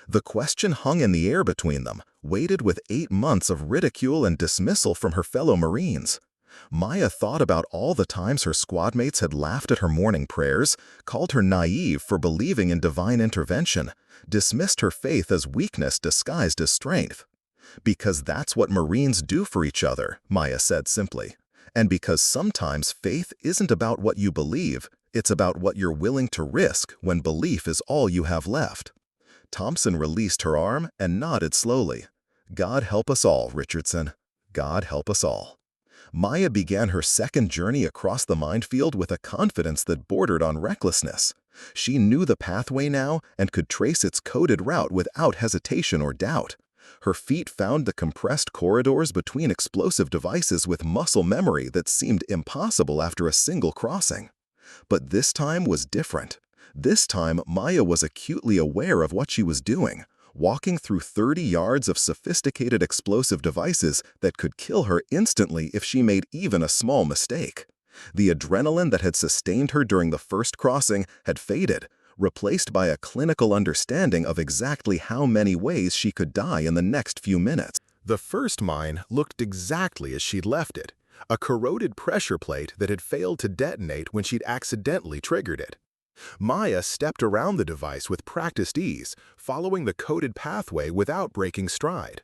Speaker 1: The question hung in the air between them, weighted with 8 months of ridicule and dismissal from her fellow Marines. Maya thought about all the times her squadmates had laughed at her morning prayers, called her naive for believing in divine intervention, dismissed her faith as weakness disguised as strength. "Because that's what Marines do for each other," Maya said simply. "And because sometimes faith isn't about what you believe, it's about what you're willing to risk when belief is all you have left." Thompson released her arm and nodded slowly. "God help us all, Richardson. God help us all." Maya began her second journey across the minefield with a confidence that bordered on recklessness. She knew the pathway now and could trace its coded route without hesitation or doubt. Her feet found the compressed corridors between explosive devices with muscle memory that seemed impossible after a single crossing. But this time was different. This time, Maya was acutely aware of what she was doing, walking through 30 yards of sophisticated explosive devices that could kill her instantly if she made even a small mistake. The adrenaline that had sustained her during the first crossing had faded, replaced by a clinical understanding of exactly how many ways she could die in the next few minutes. The first mine looked exactly as she'd left it, a corroded pressure plate that had failed to detonate when she'd accidentally triggered it. Maya stepped around the device with practiced ease, following the coded pathway without breaking stride.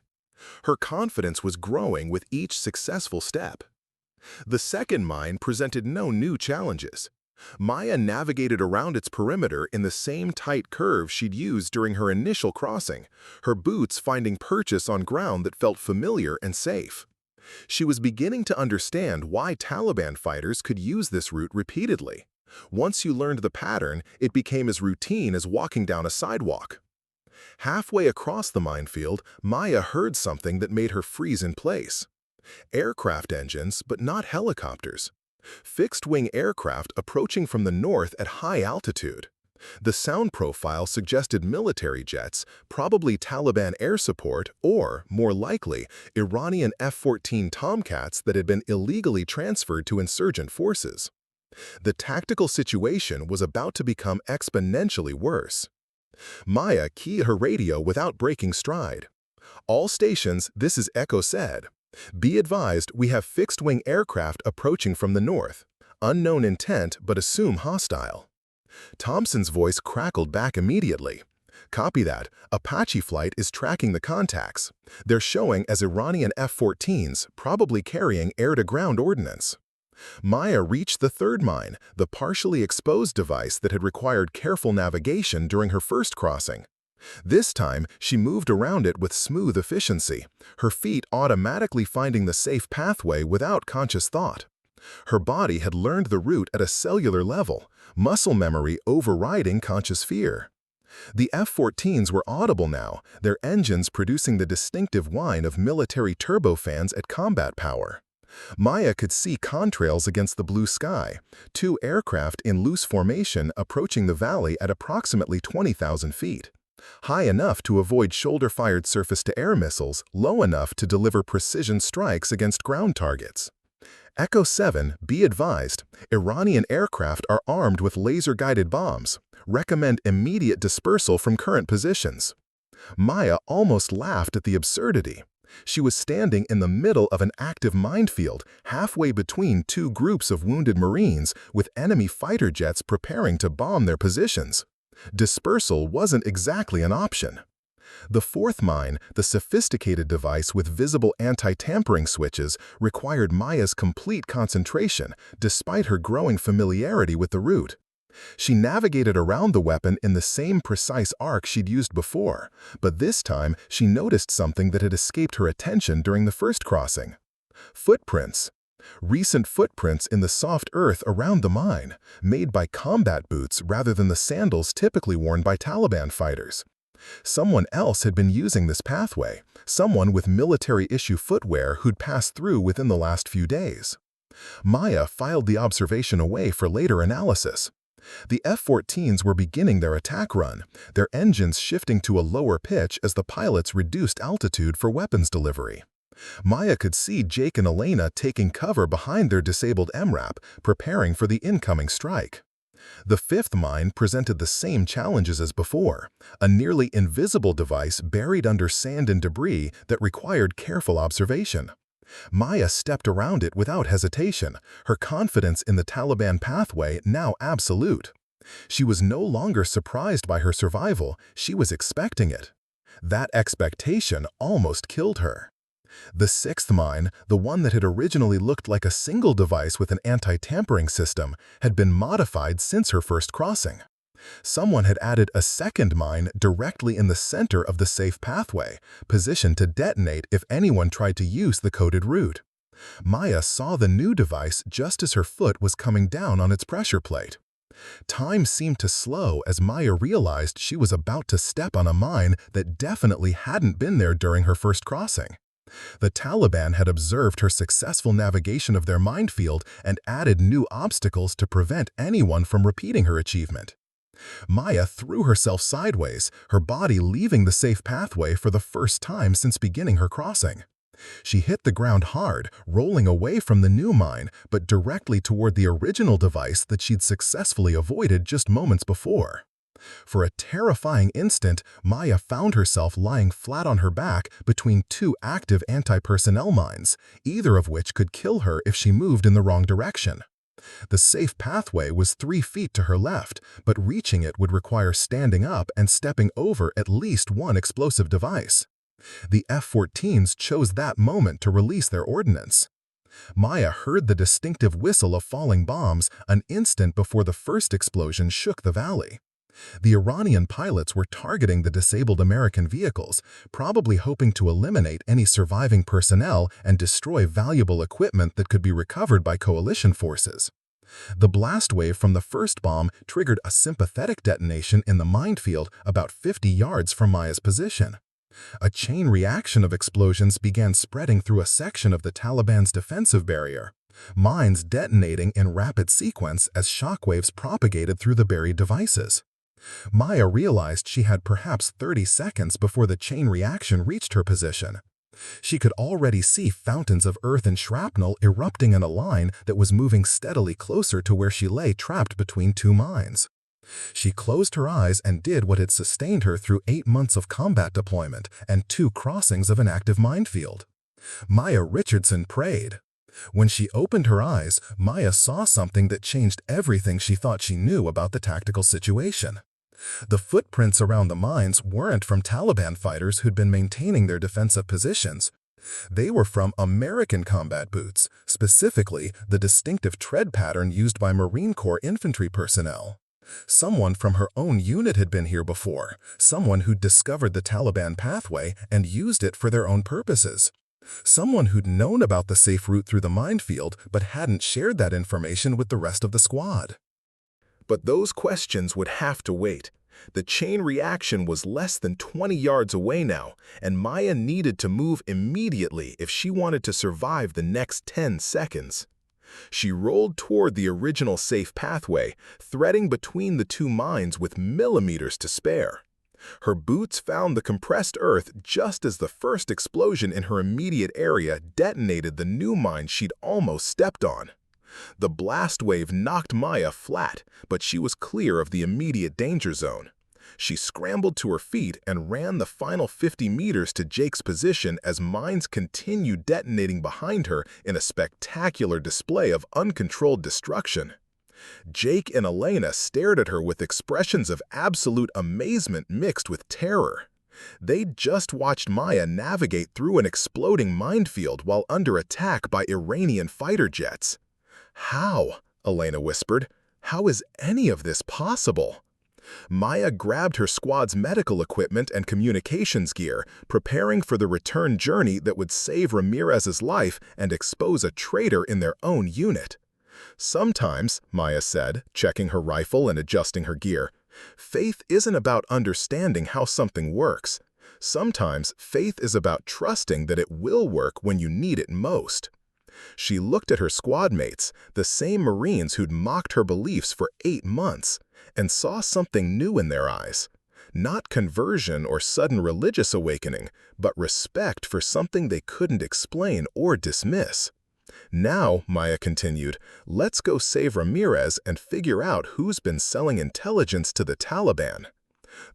Speaker 1: Her confidence was growing with each successful step. The second mine presented no new challenges. Maya navigated around its perimeter in the same tight curve she'd used during her initial crossing, her boots finding purchase on ground that felt familiar and safe. She was beginning to understand why Taliban fighters could use this route repeatedly. Once you learned the pattern, it became as routine as walking down a sidewalk. Halfway across the minefield, Maya heard something that made her freeze in place. Aircraft engines, but not helicopters. Fixed-wing aircraft approaching from the north at high altitude. The sound profile suggested military jets, probably Taliban air support, or, more likely, Iranian F-14 Tomcats that had been illegally transferred to insurgent forces. The tactical situation was about to become exponentially worse. Maya keyed her radio without breaking stride. "All stations, this is Echo said. Be advised, we have fixed-wing aircraft approaching from the north. Unknown intent, but assume hostile." Thompson's voice crackled back immediately. "Copy that. Apache flight is tracking the contacts. They're showing as Iranian F-14s, probably carrying air-to-ground ordnance." Maya reached the third mine, the partially exposed device that had required careful navigation during her first crossing. This time, she moved around it with smooth efficiency, her feet automatically finding the safe pathway without conscious thought. Her body had learned the route at a cellular level, muscle memory overriding conscious fear. The F-14s were audible now, their engines producing the distinctive whine of military turbofans at combat power. Maya could see contrails against the blue sky, two aircraft in loose formation approaching the valley at approximately 20,000 feet. High enough to avoid shoulder-fired surface-to-air missiles, low enough to deliver precision strikes against ground targets. Echo 7, be advised, Iranian aircraft are armed with laser-guided bombs. Recommend immediate dispersal from current positions. Maya almost laughed at the absurdity. She was standing in the middle of an active minefield, halfway between two groups of wounded Marines, with enemy fighter jets preparing to bomb their positions. Dispersal wasn't exactly an option. The fourth mine, the sophisticated device with visible anti-tampering switches, required Maya's complete concentration, despite her growing familiarity with the route. She navigated around the weapon in the same precise arc she'd used before, but this time she noticed something that had escaped her attention during the first crossing. Footprints. Recent footprints in the soft earth around the mine, made by combat boots rather than the sandals typically worn by Taliban fighters. Someone else had been using this pathway, someone with military-issue footwear who'd passed through within the last few days. Maya filed the observation away for later analysis. The F-14s were beginning their attack run, their engines shifting to a lower pitch as the pilots reduced altitude for weapons delivery. Maya could see Jake and Elena taking cover behind their disabled MRAP, preparing for the incoming strike. The fifth mine presented the same challenges as before, a nearly invisible device buried under sand and debris that required careful observation. Maya stepped around it without hesitation, her confidence in the Taliban pathway now absolute. She was no longer surprised by her survival, she was expecting it. That expectation almost killed her. The sixth mine, the one that had originally looked like a single device with an anti-tampering system, had been modified since her first crossing. Someone had added a second mine directly in the center of the safe pathway, positioned to detonate if anyone tried to use the coded route. Maya saw the new device just as her foot was coming down on its pressure plate. Time seemed to slow as Maya realized she was about to step on a mine that definitely hadn't been there during her first crossing. The Taliban had observed her successful navigation of their minefield and added new obstacles to prevent anyone from repeating her achievement. Maya threw herself sideways, her body leaving the safe pathway for the first time since beginning her crossing. She hit the ground hard, rolling away from the new mine, but directly toward the original device that she'd successfully avoided just moments before. For a terrifying instant, Maya found herself lying flat on her back between two active anti-personnel mines, either of which could kill her if she moved in the wrong direction. The safe pathway was 3 feet to her left, but reaching it would require standing up and stepping over at least one explosive device. The F-14s chose that moment to release their ordnance. Maya heard the distinctive whistle of falling bombs an instant before the first explosion shook the valley. The Iranian pilots were targeting the disabled American vehicles, probably hoping to eliminate any surviving personnel and destroy valuable equipment that could be recovered by coalition forces. The blast wave from the first bomb triggered a sympathetic detonation in the minefield about 50 yards from Maya's position. A chain reaction of explosions began spreading through a section of the Taliban's defensive barrier, mines detonating in rapid sequence as shockwaves propagated through the buried devices. Maya realized she had perhaps 30 seconds before the chain reaction reached her position. She could already see fountains of earth and shrapnel erupting in a line that was moving steadily closer to where she lay trapped between two mines. She closed her eyes and did what had sustained her through 8 months of combat deployment and 2 crossings of an active minefield. Maya Richardson prayed. When she opened her eyes, Maya saw something that changed everything she thought she knew about the tactical situation. The footprints around the mines weren't from Taliban fighters who'd been maintaining their defensive positions. They were from American combat boots, specifically the distinctive tread pattern used by Marine Corps infantry personnel. Someone from her own unit had been here before, someone who'd discovered the Taliban pathway and used it for their own purposes. Someone who'd known about the safe route through the minefield but hadn't shared that information with the rest of the squad. But those questions would have to wait. The chain reaction was less than 20 yards away now, and Maya needed to move immediately if she wanted to survive the next 10 seconds. She rolled toward the original safe pathway, threading between the two mines with millimeters to spare. Her boots found the compressed earth just as the first explosion in her immediate area detonated the new mine she'd almost stepped on. The blast wave knocked Maya flat, but she was clear of the immediate danger zone. She scrambled to her feet and ran the final 50 meters to Jake's position as mines continued detonating behind her in a spectacular display of uncontrolled destruction. Jake and Elena stared at her with expressions of absolute amazement mixed with terror. They'd just watched Maya navigate through an exploding minefield while under attack by Iranian fighter jets. "How?" Elena whispered. "How is any of this possible?" Maya grabbed her squad's medical equipment and communications gear, preparing for the return journey that would save Ramirez's life and expose a traitor in their own unit. "Sometimes," Maya said, checking her rifle and adjusting her gear, "faith isn't about understanding how something works. Sometimes faith is about trusting that it will work when you need it most." She looked at her squad mates, the same Marines who'd mocked her beliefs for 8 months, and saw something new in their eyes. Not conversion or sudden religious awakening, but respect for something they couldn't explain or dismiss. "Now," Maya continued, "let's go save Ramirez and figure out who's been selling intelligence to the Taliban."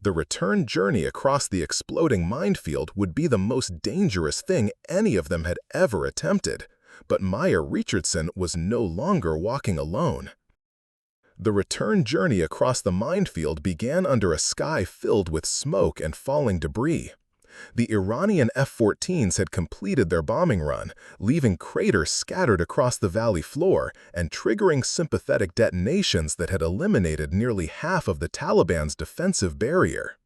Speaker 1: The return journey across the exploding minefield would be the most dangerous thing any of them had ever attempted. But Maya Richardson was no longer walking alone. The return journey across the minefield began under a sky filled with smoke and falling debris. The Iranian F-14s had completed their bombing run, leaving craters scattered across the valley floor and triggering sympathetic detonations that had eliminated nearly half of the Taliban's defensive barrier.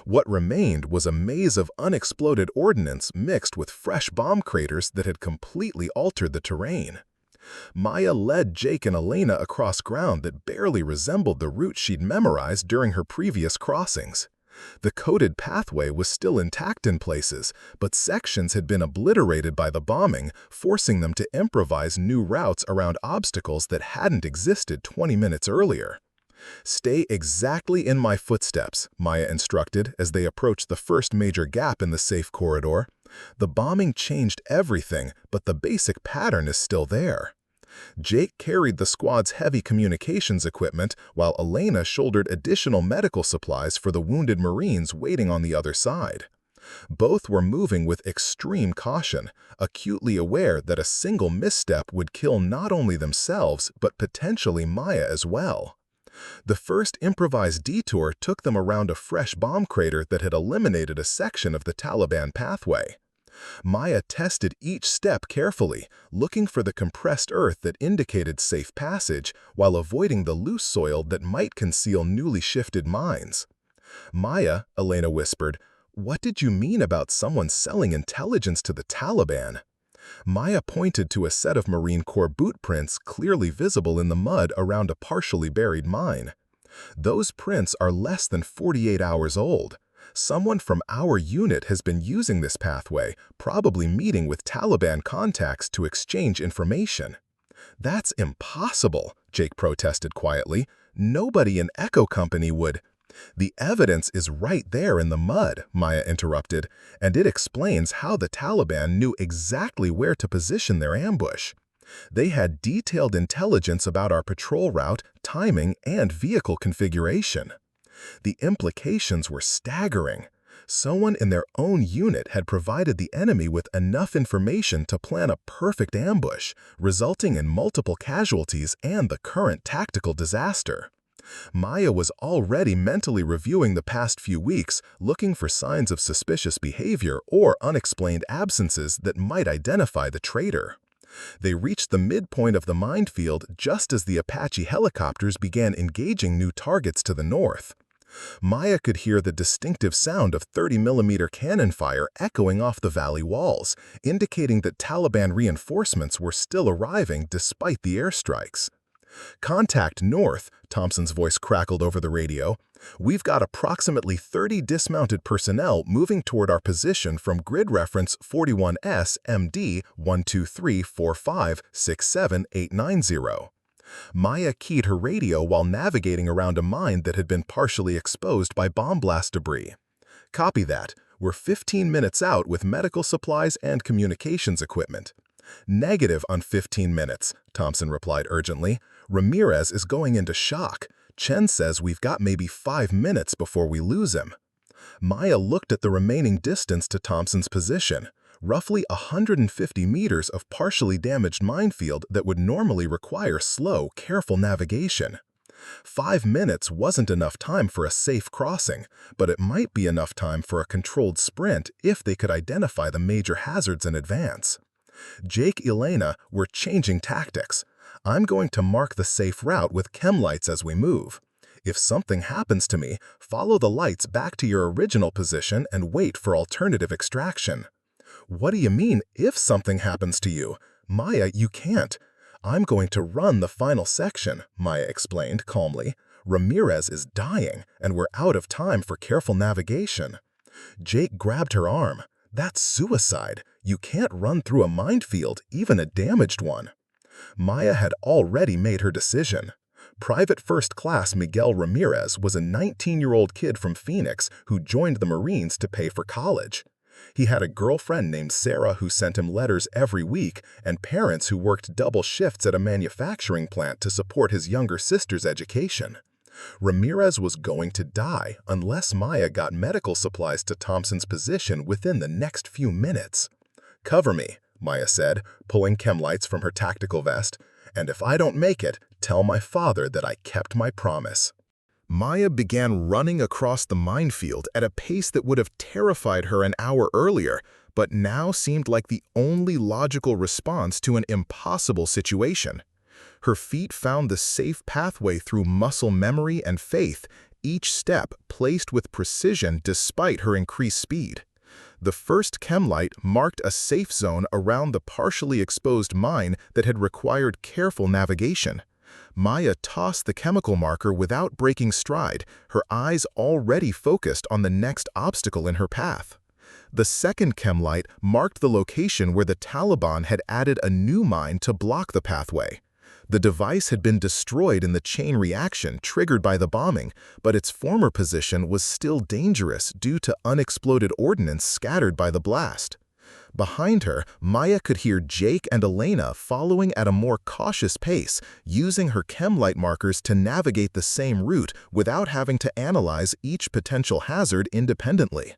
Speaker 1: What remained was a maze of unexploded ordnance mixed with fresh bomb craters that had completely altered the terrain. Maya led Jake and Elena across ground that barely resembled the route she'd memorized during her previous crossings. The coded pathway was still intact in places, but sections had been obliterated by the bombing, forcing them to improvise new routes around obstacles that hadn't existed 20 minutes earlier. "Stay exactly in my footsteps," Maya instructed as they approached the first major gap in the safe corridor. "The bombing changed everything, but the basic pattern is still there." Jake carried the squad's heavy communications equipment, while Elena shouldered additional medical supplies for the wounded Marines waiting on the other side. Both were moving with extreme caution, acutely aware that a single misstep would kill not only themselves, but potentially Maya as well. The first improvised detour took them around a fresh bomb crater that had eliminated a section of the Taliban pathway. Maya tested each step carefully, looking for the compressed earth that indicated safe passage while avoiding the loose soil that might conceal newly shifted mines. "Maya," Elena whispered, "what did you mean about someone selling intelligence to the Taliban?" Maya pointed to a set of Marine Corps boot prints clearly visible in the mud around a partially buried mine. "Those prints are less than 48 hours old. Someone from our unit has been using this pathway, probably meeting with Taliban contacts to exchange information." "That's impossible," Jake protested quietly. "Nobody in Echo Company would—" "The evidence is right there in the mud," Maya interrupted, "and it explains how the Taliban knew exactly where to position their ambush. They had detailed intelligence about our patrol route, timing, and vehicle configuration. The implications were staggering. Someone in their own unit had provided the enemy with enough information to plan a perfect ambush, resulting in multiple casualties and the current tactical disaster." Maya was already mentally reviewing the past few weeks, looking for signs of suspicious behavior or unexplained absences that might identify the traitor. They reached the midpoint of the minefield just as the Apache helicopters began engaging new targets to the north. Maya could hear the distinctive sound of 30mm cannon fire echoing off the valley walls, indicating that Taliban reinforcements were still arriving despite the airstrikes. "Contact north," Thompson's voice crackled over the radio. "We've got approximately 30 dismounted personnel moving toward our position from grid reference 41S MD 123456780. Maya keyed her radio while navigating around a mine that had been partially exposed by bomb blast debris. "Copy that. We're 15 minutes out with medical supplies and communications equipment." "Negative on 15 minutes," Thompson replied urgently. "Ramirez is going into shock. Chen says we've got maybe 5 minutes before we lose him." Maya looked at the remaining distance to Thompson's position, roughly 150 meters of partially damaged minefield that would normally require slow, careful navigation. 5 minutes wasn't enough time for a safe crossing, but it might be enough time for a controlled sprint if they could identify the major hazards in advance. "Jake, Elena, we're changing tactics. I'm going to mark the safe route with chem lights as we move. If something happens to me, follow the lights back to your original position and wait for alternative extraction." "What do you mean, if something happens to you?" "Maya, you can't." "I'm going to run the final section," Maya explained calmly. "Ramirez is dying, and we're out of time for careful navigation." Jake grabbed her arm. "That's suicide. You can't run through a minefield, even a damaged one." Maya had already made her decision. Private First Class Miguel Ramirez was a 19-year-old kid from Phoenix who joined the Marines to pay for college. He had a girlfriend named Sarah who sent him letters every week and parents who worked double shifts at a manufacturing plant to support his younger sister's education. Ramirez was going to die unless Maya got medical supplies to Thompson's position within the next few minutes. "Cover me," Maya said, pulling chem lights from her tactical vest. "And if I don't make it, tell my father that I kept my promise." Maya began running across the minefield at a pace that would have terrified her an hour earlier, but now seemed like the only logical response to an impossible situation. Her feet found the safe pathway through muscle memory and faith, each step placed with precision despite her increased speed. The first chem light marked a safe zone around the partially exposed mine that had required careful navigation. Maya tossed the chemical marker without breaking stride, her eyes already focused on the next obstacle in her path. The second chem light marked the location where the Taliban had added a new mine to block the pathway. The device had been destroyed in the chain reaction triggered by the bombing, but its former position was still dangerous due to unexploded ordnance scattered by the blast. Behind her, Maya could hear Jake and Elena following at a more cautious pace, using her chem light markers to navigate the same route without having to analyze each potential hazard independently.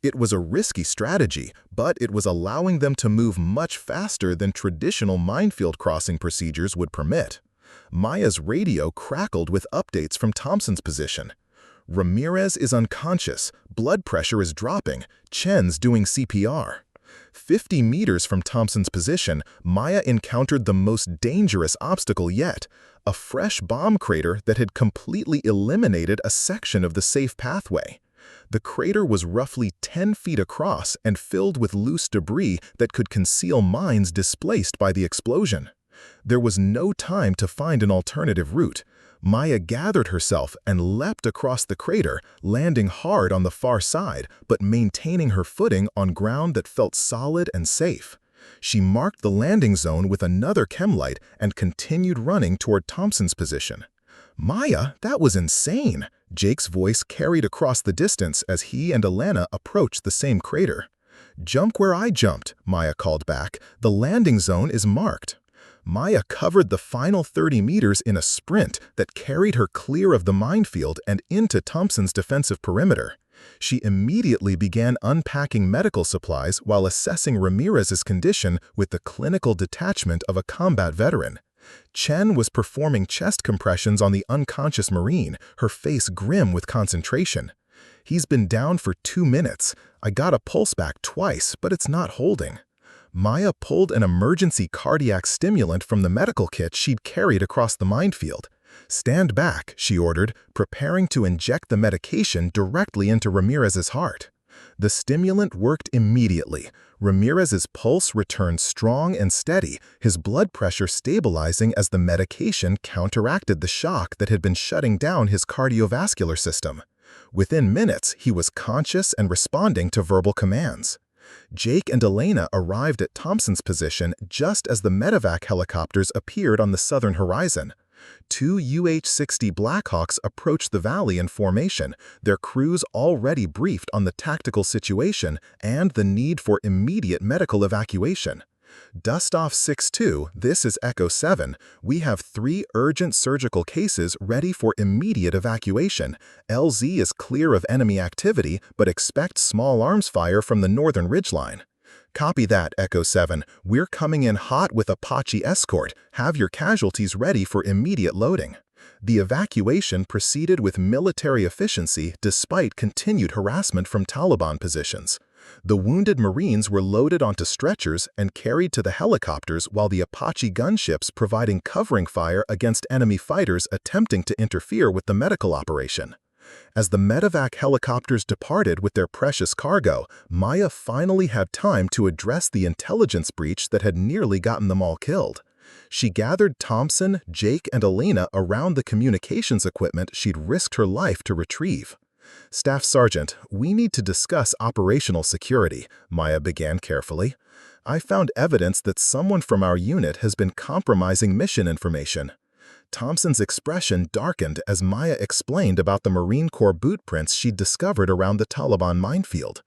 Speaker 1: It was a risky strategy, but it was allowing them to move much faster than traditional minefield crossing procedures would permit. Maya's radio crackled with updates from Thompson's position. "Ramirez is unconscious, blood pressure is dropping, Chen's doing CPR." 50 meters from Thompson's position, Maya encountered the most dangerous obstacle yet, a fresh bomb crater that had completely eliminated a section of the safe pathway. The crater was roughly 10 feet across and filled with loose debris that could conceal mines displaced by the explosion. There was no time to find an alternative route. Maya gathered herself and leapt across the crater, landing hard on the far side, but maintaining her footing on ground that felt solid and safe. She marked the landing zone with another chemlight and continued running toward Thompson's position. "Maya, that was insane!" Jake's voice carried across the distance as he and Alana approached the same crater. "Jump where I jumped," Maya called back. "The landing zone is marked." Maya covered the final 30 meters in a sprint that carried her clear of the minefield and into Thompson's defensive perimeter. She immediately began unpacking medical supplies while assessing Ramirez's condition with the clinical detachment of a combat veteran. Chen was performing chest compressions on the unconscious Marine, her face grim with concentration. "He's been down for 2 minutes. I got a pulse back twice, but it's not holding." Maya pulled an emergency cardiac stimulant from the medical kit she'd carried across the minefield. "Stand back," she ordered, preparing to inject the medication directly into Ramirez's heart. The stimulant worked immediately. Ramirez's pulse returned strong and steady, his blood pressure stabilizing as the medication counteracted the shock that had been shutting down his cardiovascular system. Within minutes, he was conscious and responding to verbal commands. Jake and Elena arrived at Thompson's position just as the medevac helicopters appeared on the southern horizon. 2 UH-60 Blackhawks approached the valley in formation, their crews already briefed on the tactical situation and the need for immediate medical evacuation. "Dustoff 6-2, this is Echo 7. We have 3 urgent surgical cases ready for immediate evacuation. LZ is clear of enemy activity, but expect small arms fire from the northern ridgeline." "Copy that, Echo 7. We're coming in hot with Apache escort. Have your casualties ready for immediate loading." The evacuation proceeded with military efficiency despite continued harassment from Taliban positions. The wounded Marines were loaded onto stretchers and carried to the helicopters while the Apache gunships providing covering fire against enemy fighters attempting to interfere with the medical operation. As the medevac helicopters departed with their precious cargo, Maya finally had time to address the intelligence breach that had nearly gotten them all killed. She gathered Thompson, Jake, and Elena around the communications equipment she'd risked her life to retrieve. "Staff Sergeant, we need to discuss operational security," Maya began carefully. "I found evidence that someone from our unit has been compromising mission information." Thompson's expression darkened as Maya explained about the Marine Corps boot prints she'd discovered around the Taliban minefield.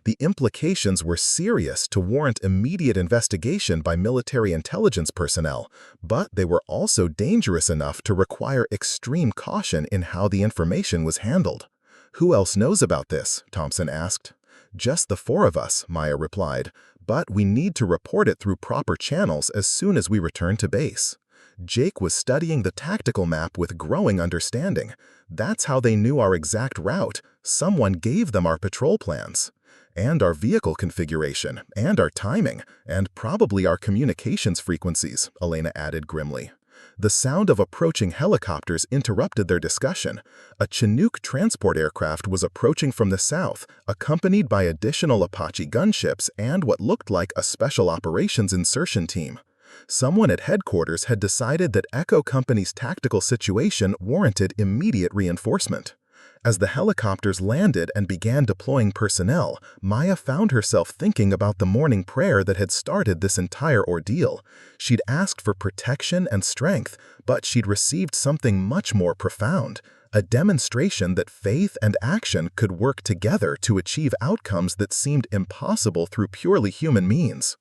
Speaker 1: The implications were serious to warrant immediate investigation by military intelligence personnel, but they were also dangerous enough to require extreme caution in how the information was handled. "Who else knows about this?" Thompson asked. "Just the 4 of us," Maya replied, "but we need to report it through proper channels as soon as we return to base." Jake was studying the tactical map with growing understanding. That's how they knew our exact route. Someone gave them our patrol plans. "And our vehicle configuration, and our timing, and probably our communications frequencies," Elena added grimly. The sound of approaching helicopters interrupted their discussion. A Chinook transport aircraft was approaching from the south, accompanied by additional Apache gunships and what looked like a special operations insertion team. Someone at headquarters had decided that Echo Company's tactical situation warranted immediate reinforcement. As the helicopters landed and began deploying personnel, Maya found herself thinking about the morning prayer that had started this entire ordeal. She'd asked for protection and strength, but she'd received something much more profound, a demonstration that faith and action could work together to achieve outcomes that seemed impossible through purely human means.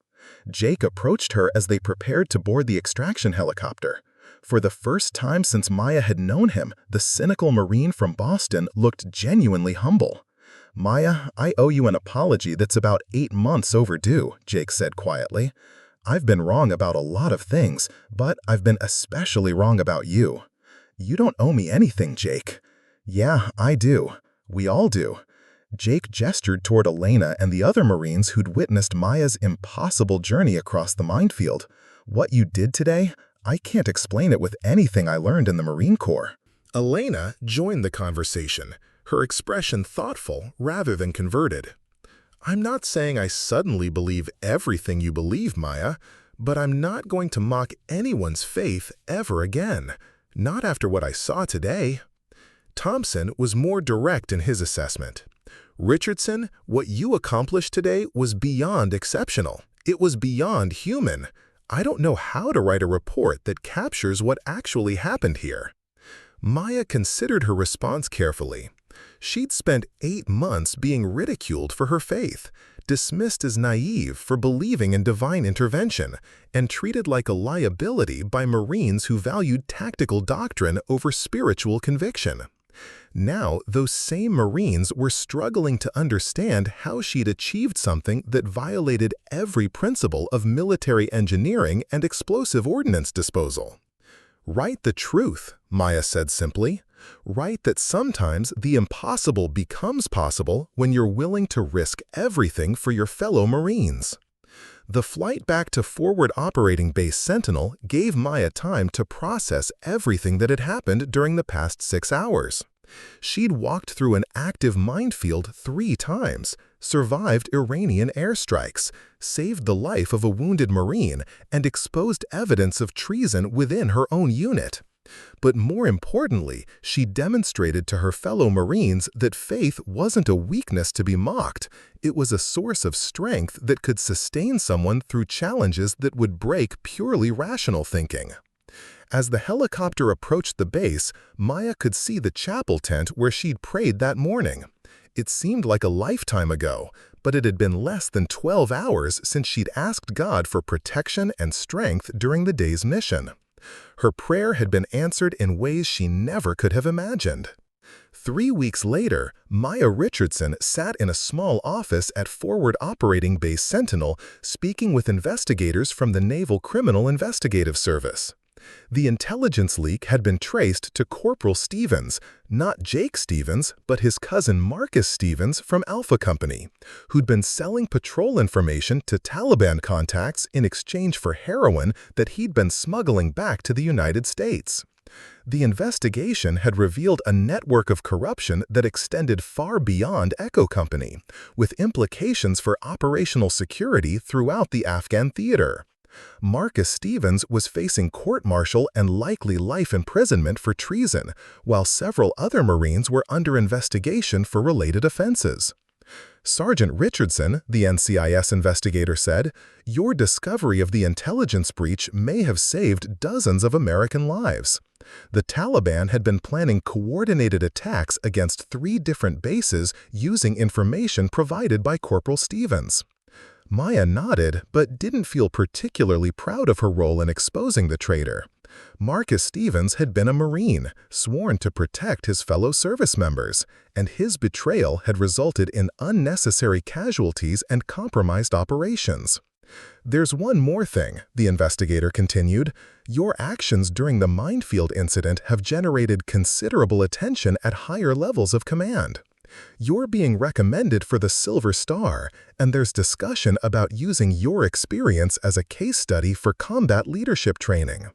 Speaker 1: Jake approached her as they prepared to board the extraction helicopter. For the first time since Maya had known him, the cynical Marine from Boston looked genuinely humble. "Maya, I owe you an apology that's about 8 months overdue," Jake said quietly. "I've been wrong about a lot of things, but I've been especially wrong about you." "You don't owe me anything, Jake." "Yeah, I do. We all do. Jake gestured toward Elena and the other Marines who'd witnessed Maya's impossible journey across the minefield. "What you did today? I can't explain it with anything I learned in the Marine Corps." Elena joined the conversation, her expression thoughtful rather than converted. "I'm not saying I suddenly believe everything you believe, Maya, but I'm not going to mock anyone's faith ever again. Not after what I saw today." Thompson was more direct in his assessment. "Richardson, what you accomplished today was beyond exceptional. It was beyond human. I don't know how to write a report that captures what actually happened here." Maya considered her response carefully. She'd spent 8 months being ridiculed for her faith, dismissed as naive for believing in divine intervention, and treated like a liability by Marines who valued tactical doctrine over spiritual conviction. Now, those same Marines were struggling to understand how she'd achieved something that violated every principle of military engineering and explosive ordnance disposal. "Write the truth," Maya said simply. "Write that sometimes the impossible becomes possible when you're willing to risk everything for your fellow Marines." The flight back to Forward Operating Base Sentinel gave Maya time to process everything that had happened during the past 6 hours. She'd walked through an active minefield 3 times, survived Iranian airstrikes, saved the life of a wounded Marine, and exposed evidence of treason within her own unit. But more importantly, she demonstrated to her fellow Marines that faith wasn't a weakness to be mocked. It was a source of strength that could sustain someone through challenges that would break purely rational thinking. As the helicopter approached the base, Maya could see the chapel tent where she'd prayed that morning. It seemed like a lifetime ago, but it had been less than 12 hours since she'd asked God for protection and strength during the day's mission. Her prayer had been answered in ways she never could have imagined. 3 weeks later, Maya Richardson sat in a small office at Forward Operating Base Sentinel, speaking with investigators from the Naval Criminal Investigative Service. The intelligence leak had been traced to Corporal Stevens, not Jake Stevens, but his cousin Marcus Stevens from Alpha Company, who'd been selling patrol information to Taliban contacts in exchange for heroin that he'd been smuggling back to the United States. The investigation had revealed a network of corruption that extended far beyond Echo Company, with implications for operational security throughout the Afghan theater. Marcus Stevens was facing court-martial and likely life imprisonment for treason, while several other Marines were under investigation for related offenses. Sergeant Richardson, the NCIS investigator said, "Your discovery of the intelligence breach may have saved dozens of American lives." The Taliban had been planning coordinated attacks against 3 different bases using information provided by Corporal Stevens. Maya nodded, but didn't feel particularly proud of her role in exposing the traitor. Marcus Stevens had been a Marine, sworn to protect his fellow service members, and his betrayal had resulted in unnecessary casualties and compromised operations. "There's one more thing," the investigator continued. "Your actions during the Minefield incident have generated considerable attention at higher levels of command. You're being recommended for the Silver Star, and there's discussion about using your experience as a case study for combat leadership training."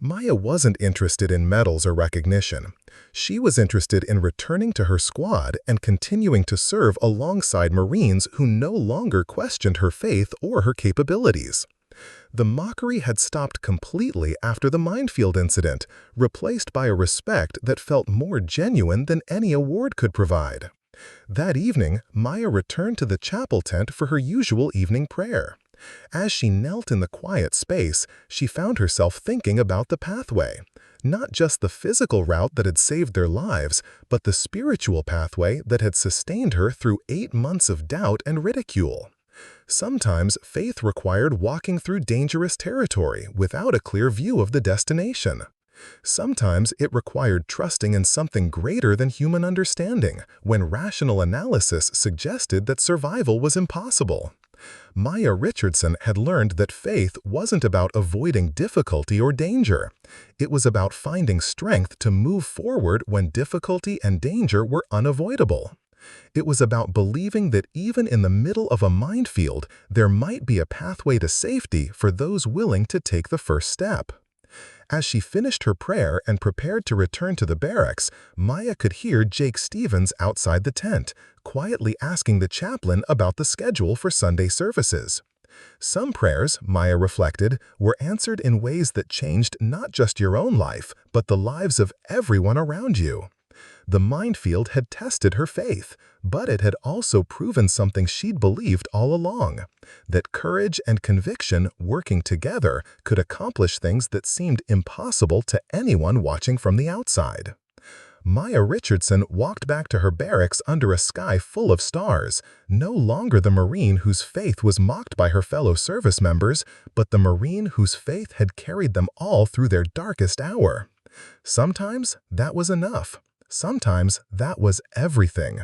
Speaker 1: Maya wasn't interested in medals or recognition. She was interested in returning to her squad and continuing to serve alongside Marines who no longer questioned her faith or her capabilities. The mockery had stopped completely after the Minefield incident, replaced by a respect that felt more genuine than any award could provide. That evening, Maya returned to the chapel tent for her usual evening prayer. As she knelt in the quiet space, she found herself thinking about the pathway. Not just the physical route that had saved their lives, but the spiritual pathway that had sustained her through 8 months of doubt and ridicule. Sometimes faith required walking through dangerous territory without a clear view of the destination. Sometimes it required trusting in something greater than human understanding, when rational analysis suggested that survival was impossible. Maya Richardson had learned that faith wasn't about avoiding difficulty or danger. It was about finding strength to move forward when difficulty and danger were unavoidable. It was about believing that even in the middle of a minefield, there might be a pathway to safety for those willing to take the first step. As she finished her prayer and prepared to return to the barracks, Maya could hear Jake Stevens outside the tent, quietly asking the chaplain about the schedule for Sunday services. Some prayers, Maya reflected, were answered in ways that changed not just your own life, but the lives of everyone around you. The minefield had tested her faith, but it had also proven something she'd believed all along, that courage and conviction working together could accomplish things that seemed impossible to anyone watching from the outside. Maya Richardson walked back to her barracks under a sky full of stars, no longer the Marine whose faith was mocked by her fellow service members, but the Marine whose faith had carried them all through their darkest hour. Sometimes that was enough. Sometimes that was everything.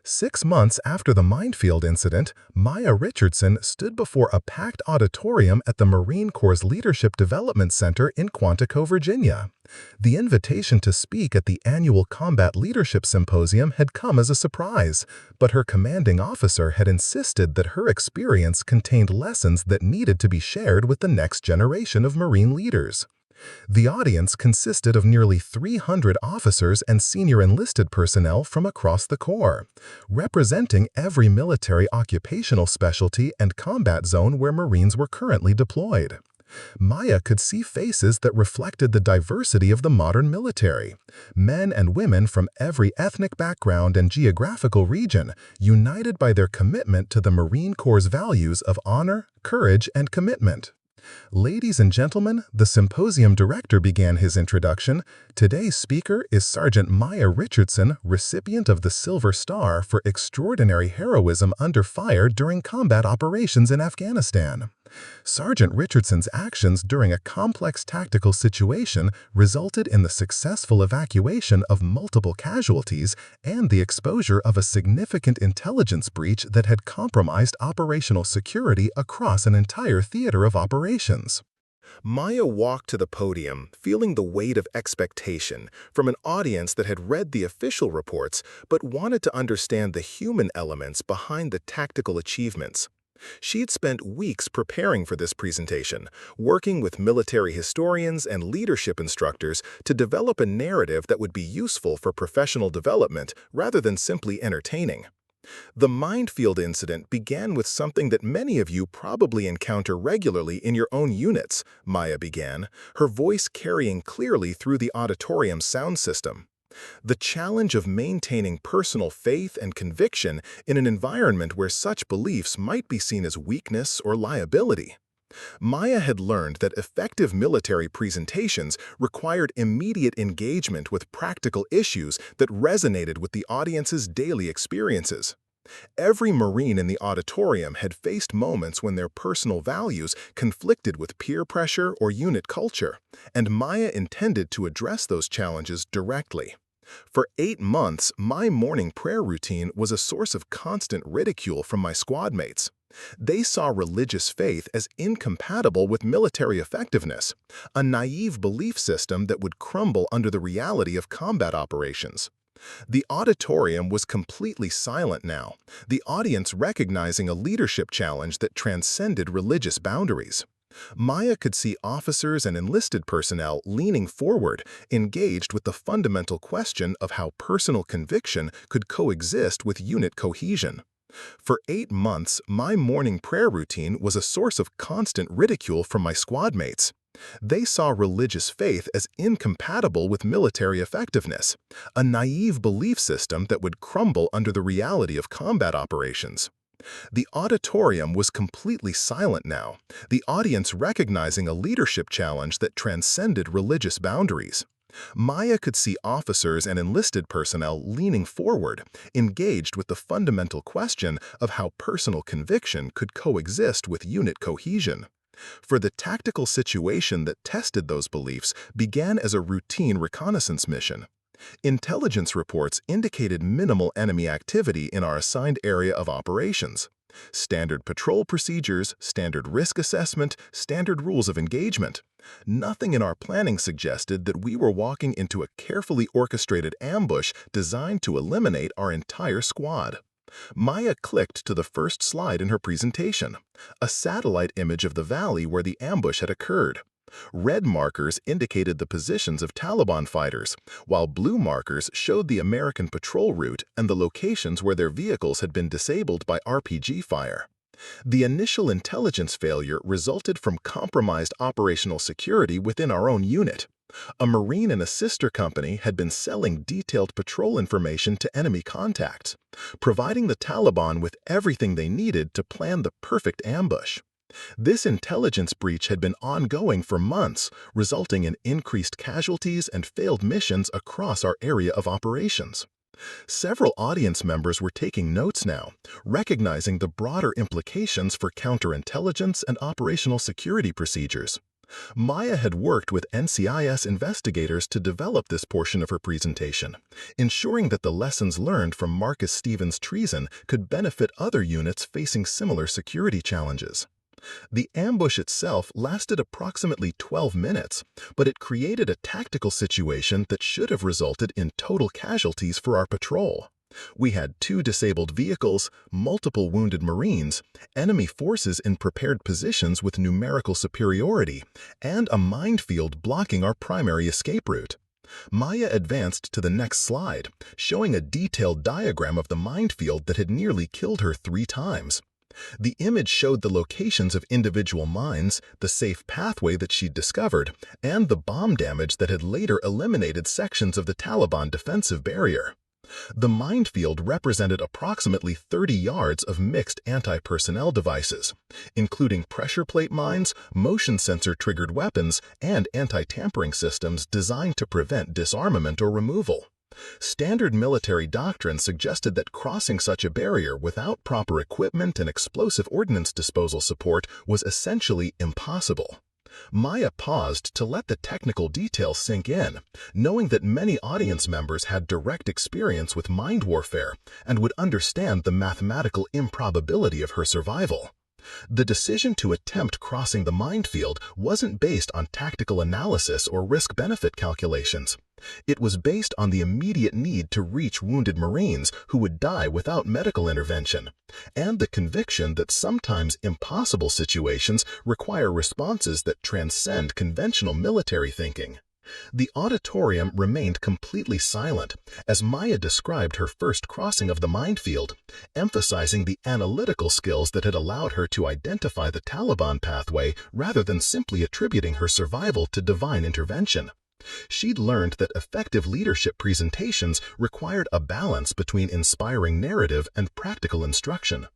Speaker 1: 6 months after the minefield incident, Maya Richardson stood before a packed auditorium at the Marine Corps Leadership Development Center in Quantico, Virginia. The invitation to speak at the annual Combat Leadership Symposium had come as a surprise, but her commanding officer had insisted that her experience contained lessons that needed to be shared with the next generation of Marine leaders. The audience consisted of nearly 300 officers and senior enlisted personnel from across the Corps, representing every military occupational specialty and combat zone where Marines were currently deployed. Maya could see faces that reflected the diversity of the modern military, men and women from every ethnic background and geographical region, united by their commitment to the Marine Corps' values of honor, courage, and commitment. Ladies and gentlemen, the symposium director began his introduction. Today's speaker is Sergeant Maya Richardson, recipient of the Silver Star for extraordinary heroism under fire during combat operations in Afghanistan. Sergeant Richardson's actions during a complex tactical situation resulted in the successful evacuation of multiple casualties and the exposure of a significant intelligence breach that had compromised operational security across an entire theater of operations. Maya walked to the podium, feeling the weight of expectation from an audience that had read the official reports but wanted to understand the human elements behind the tactical achievements. She'd spent weeks preparing for this presentation, working with military historians and leadership instructors to develop a narrative that would be useful for professional development rather than simply entertaining. The minefield incident began with something that many of you probably encounter regularly in your own units, Maya began, her voice carrying clearly through the auditorium sound system. The challenge of maintaining personal faith and conviction in an environment where such beliefs might be seen as weakness or liability. Maya had learned that effective military presentations required immediate engagement with practical issues that resonated with the audience's daily experiences. Every Marine in the auditorium had faced moments when their personal values conflicted with peer pressure or unit culture, and Maya intended to address those challenges directly. For 8 months, my morning prayer routine was a source of constant ridicule from my squad mates. They saw religious faith as incompatible with military effectiveness, a naive belief system that would crumble under the reality of combat operations. The auditorium was completely silent now, the audience recognizing a leadership challenge that transcended religious boundaries. Maya could see officers and enlisted personnel leaning forward, engaged with the fundamental question of how personal conviction could coexist with unit cohesion. For 8 months, my morning prayer routine was a source of constant ridicule from my squad mates. They saw religious faith as incompatible with military effectiveness, a naive belief system that would crumble under the reality of combat operations. The auditorium was completely silent now, the audience recognizing a leadership challenge that transcended religious boundaries. Maya could see officers and enlisted personnel leaning forward, engaged with the fundamental question of how personal conviction could coexist with unit cohesion. For the tactical situation that tested those beliefs began as a routine reconnaissance mission. Intelligence reports indicated minimal enemy activity in our assigned area of operations. Standard patrol procedures, standard risk assessment, standard rules of engagement. Nothing in our planning suggested that we were walking into a carefully orchestrated ambush designed to eliminate our entire squad. Maya clicked to the first slide in her presentation, a satellite image of the valley where the ambush had occurred. Red markers indicated the positions of Taliban fighters, while blue markers showed the American patrol route and the locations where their vehicles had been disabled by RPG fire. The initial intelligence failure resulted from compromised operational security within our own unit. A Marine and a sister company had been selling detailed patrol information to enemy contacts, providing the Taliban with everything they needed to plan the perfect ambush. This intelligence breach had been ongoing for months, resulting in increased casualties and failed missions across our area of operations. Several audience members were taking notes now, recognizing the broader implications for counterintelligence and operational security procedures. Maya had worked with NCIS investigators to develop this portion of her presentation, ensuring that the lessons learned from Marcus Stevens' treason could benefit other units facing similar security challenges. The ambush itself lasted approximately 12 minutes, but it created a tactical situation that should have resulted in total casualties for our patrol. We had 2 disabled vehicles, multiple wounded Marines, enemy forces in prepared positions with numerical superiority, and a minefield blocking our primary escape route. Maya advanced to the next slide, showing a detailed diagram of the minefield that had nearly killed her 3 times. The image showed the locations of individual mines, the safe pathway that she'd discovered, and the bomb damage that had later eliminated sections of the Taliban defensive barrier. The minefield represented approximately 30 yards of mixed anti-personnel devices, including pressure plate mines, motion sensor-triggered weapons, and anti-tampering systems designed to prevent disarmament or removal. Standard military doctrine suggested that crossing such a barrier without proper equipment and explosive ordnance disposal support was essentially impossible. Maya paused to let the technical details sink in, knowing that many audience members had direct experience with mind warfare and would understand the mathematical improbability of her survival. The decision to attempt crossing the minefield wasn't based on tactical analysis or risk-benefit calculations. It was based on the immediate need to reach wounded Marines who would die without medical intervention, and the conviction that sometimes impossible situations require responses that transcend conventional military thinking. The auditorium remained completely silent as Maya described her first crossing of the minefield, emphasizing the analytical skills that had allowed her to identify the Taliban pathway rather than simply attributing her survival to divine intervention. She'd learned that effective leadership presentations required a balance between inspiring narrative and practical instruction.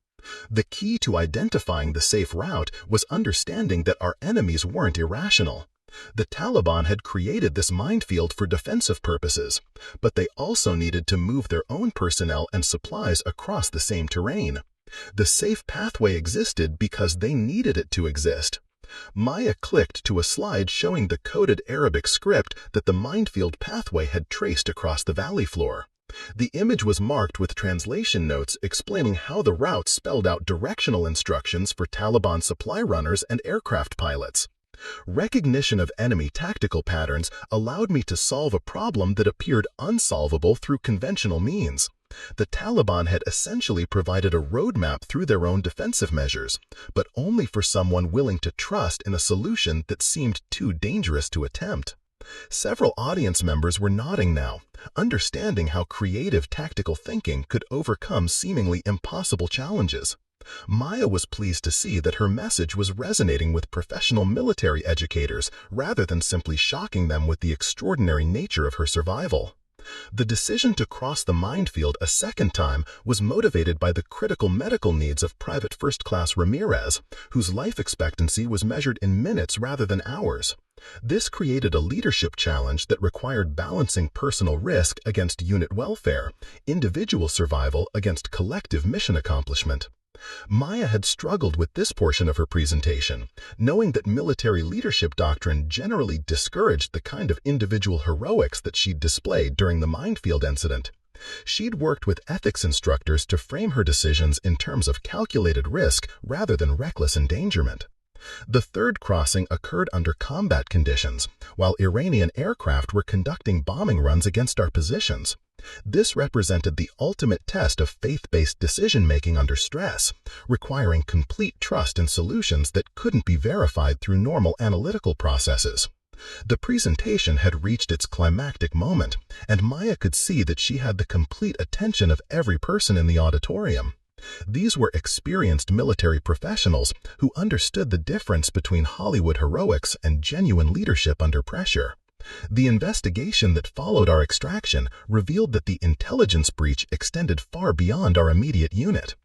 Speaker 1: The key to identifying the safe route was understanding that our enemies weren't irrational. The Taliban had created this minefield for defensive purposes, but they also needed to move their own personnel and supplies across the same terrain. The safe pathway existed because they needed it to exist. Maya clicked to a slide showing the coded Arabic script that the minefield pathway had traced across the valley floor. The image was marked with translation notes explaining how the route spelled out directional instructions for Taliban supply runners and aircraft pilots. Recognition of enemy tactical patterns allowed me to solve a problem that appeared unsolvable through conventional means. The Taliban had essentially provided a roadmap through their own defensive measures, but only for someone willing to trust in a solution that seemed too dangerous to attempt. Several audience members were nodding now, understanding how creative tactical thinking could overcome seemingly impossible challenges. Maya was pleased to see that her message was resonating with professional military educators rather than simply shocking them with the extraordinary nature of her survival. The decision to cross the minefield a second time was motivated by the critical medical needs of Private First Class Ramirez, whose life expectancy was measured in minutes rather than hours. This created a leadership challenge that required balancing personal risk against unit welfare, individual survival against collective mission accomplishment. Maya had struggled with this portion of her presentation, knowing that military leadership doctrine generally discouraged the kind of individual heroics that she'd displayed during the minefield incident. She'd worked with ethics instructors to frame her decisions in terms of calculated risk rather than reckless endangerment. The third crossing occurred under combat conditions, while Iranian aircraft were conducting bombing runs against our positions. This represented the ultimate test of faith-based decision-making under stress, requiring complete trust in solutions that couldn't be verified through normal analytical processes. The presentation had reached its climactic moment, and Maya could see that she had the complete attention of every person in the auditorium. These were experienced military professionals who understood the difference between Hollywood heroics and genuine leadership under pressure. The investigation that followed our extraction revealed that the intelligence breach extended far beyond our immediate unit.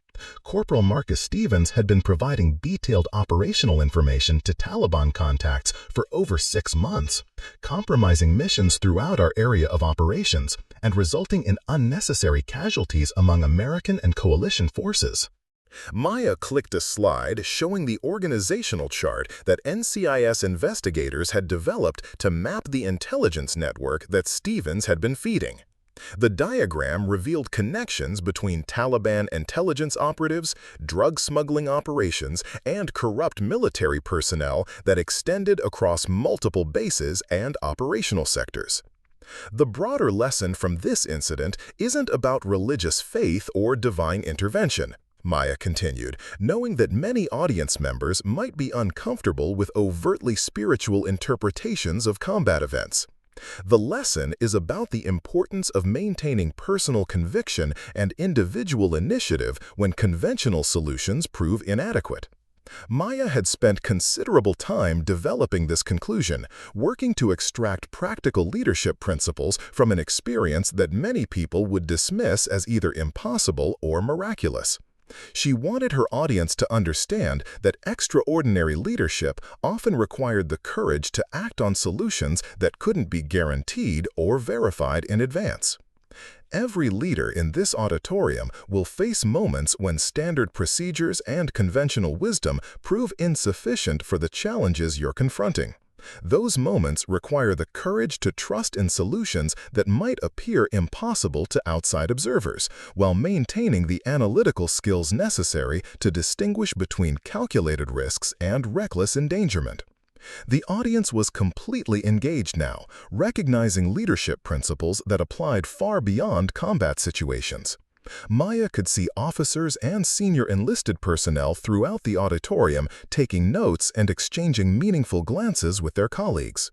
Speaker 1: Corporal Marcus Stevens had been providing detailed operational information to Taliban contacts for over 6 months, compromising missions throughout our area of operations and resulting in unnecessary casualties among American and coalition forces. Maya clicked a slide showing the organizational chart that NCIS investigators had developed to map the intelligence network that Stevens had been feeding. The diagram revealed connections between Taliban intelligence operatives, drug smuggling operations, and corrupt military personnel that extended across multiple bases and operational sectors. The broader lesson from this incident isn't about religious faith or divine intervention, Maya continued, knowing that many audience members might be uncomfortable with overtly spiritual interpretations of combat events. The lesson is about the importance of maintaining personal conviction and individual initiative when conventional solutions prove inadequate. Maya had spent considerable time developing this conclusion, working to extract practical leadership principles from an experience that many people would dismiss as either impossible or miraculous. She wanted her audience to understand that extraordinary leadership often required the courage to act on solutions that couldn't be guaranteed or verified in advance. Every leader in this auditorium will face moments when standard procedures and conventional wisdom prove insufficient for the challenges you're confronting. Those moments require the courage to trust in solutions that might appear impossible to outside observers, while maintaining the analytical skills necessary to distinguish between calculated risks and reckless endangerment. The audience was completely engaged now, recognizing leadership principles that applied far beyond combat situations. Maya could see officers and senior enlisted personnel throughout the auditorium taking notes and exchanging meaningful glances with their colleagues.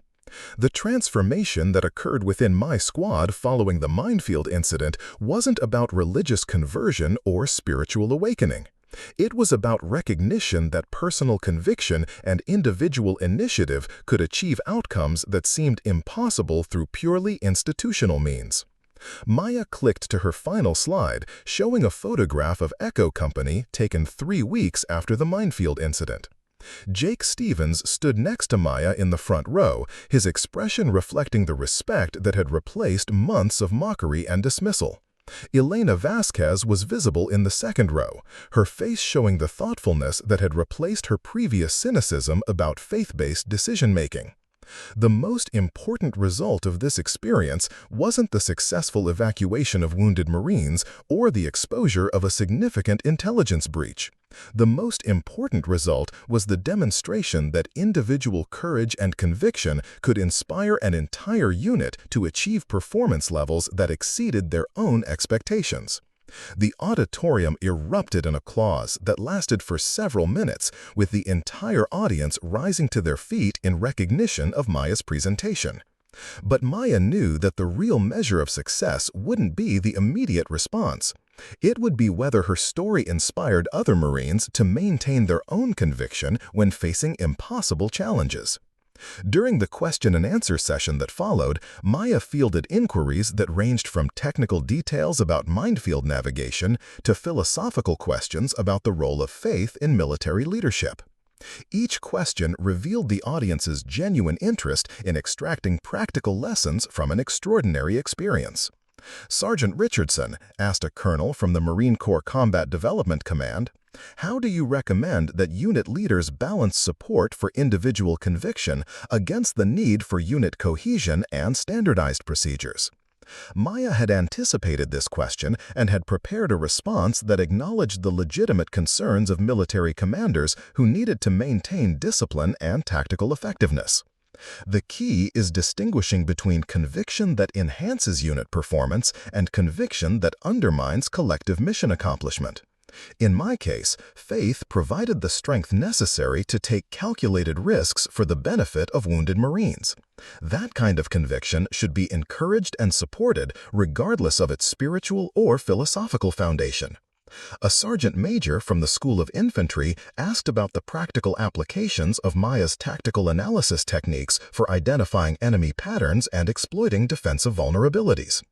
Speaker 1: The transformation that occurred within my squad following the Minefield incident wasn't about religious conversion or spiritual awakening. It was about recognition that personal conviction and individual initiative could achieve outcomes that seemed impossible through purely institutional means. Maya clicked to her final slide, showing a photograph of Echo Company taken 3 weeks after the Minefield incident. Jake Stevens stood next to Maya in the front row, his expression reflecting the respect that had replaced months of mockery and dismissal. Elena Vasquez was visible in the second row, her face showing the thoughtfulness that had replaced her previous cynicism about faith-based decision-making. The most important result of this experience wasn't the successful evacuation of wounded Marines or the exposure of a significant intelligence breach. The most important result was the demonstration that individual courage and conviction could inspire an entire unit to achieve performance levels that exceeded their own expectations. The auditorium erupted in applause that lasted for several minutes, with the entire audience rising to their feet in recognition of Maya's presentation. But Maya knew that the real measure of success wouldn't be the immediate response. It would be whether her story inspired other Marines to maintain their own conviction when facing impossible challenges. During the question and answer session that followed, Maya fielded inquiries that ranged from technical details about minefield navigation to philosophical questions about the role of faith in military leadership. Each question revealed the audience's genuine interest in extracting practical lessons from an extraordinary experience. Sergeant Richardson asked a colonel from the Marine Corps Combat Development Command, "How do you recommend that unit leaders balance support for individual conviction against the need for unit cohesion and standardized procedures?" Maya had anticipated this question and had prepared a response that acknowledged the legitimate concerns of military commanders who needed to maintain discipline and tactical effectiveness. The key is distinguishing between conviction that enhances unit performance and conviction that undermines collective mission accomplishment. In my case, faith provided the strength necessary to take calculated risks for the benefit of wounded Marines. That kind of conviction should be encouraged and supported regardless of its spiritual or philosophical foundation. A sergeant major from the School of Infantry asked about the practical applications of Maya's tactical analysis techniques for identifying enemy patterns and exploiting defensive vulnerabilities.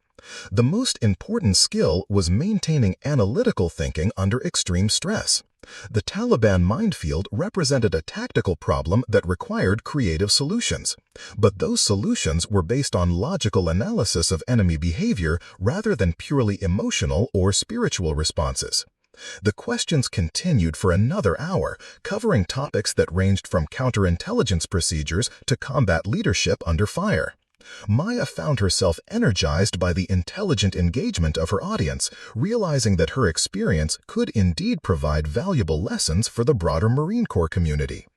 Speaker 1: The most important skill was maintaining analytical thinking under extreme stress. The Taliban minefield represented a tactical problem that required creative solutions. But those solutions were based on logical analysis of enemy behavior rather than purely emotional or spiritual responses. The questions continued for another hour, covering topics that ranged from counterintelligence procedures to combat leadership under fire. Maya found herself energized by the intelligent engagement of her audience, realizing that her experience could indeed provide valuable lessons for the broader Marine Corps community.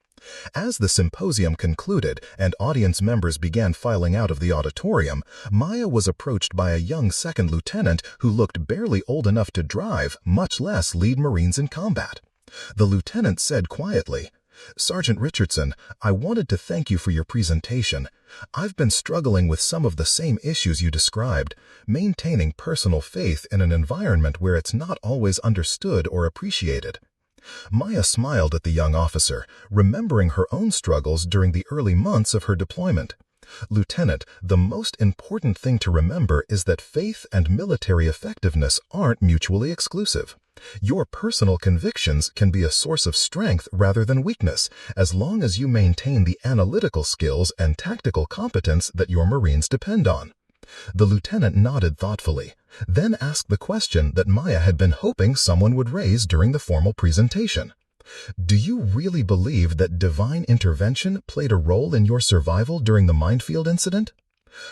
Speaker 1: As the symposium concluded and audience members began filing out of the auditorium, Maya was approached by a young second lieutenant who looked barely old enough to drive, much less lead Marines in combat. The lieutenant said quietly, "Sergeant Richardson, I wanted to thank you for your presentation. I've been struggling with some of the same issues you described, maintaining personal faith in an environment where it's not always understood or appreciated." Maya smiled at the young officer, remembering her own struggles during the early months of her deployment. "Lieutenant, the most important thing to remember is that faith and military effectiveness aren't mutually exclusive. Your personal convictions can be a source of strength rather than weakness, as long as you maintain the analytical skills and tactical competence that your Marines depend on." The lieutenant nodded thoughtfully, then asked the question that Maya had been hoping someone would raise during the formal presentation. "Do you really believe that divine intervention played a role in your survival during the minefield incident?"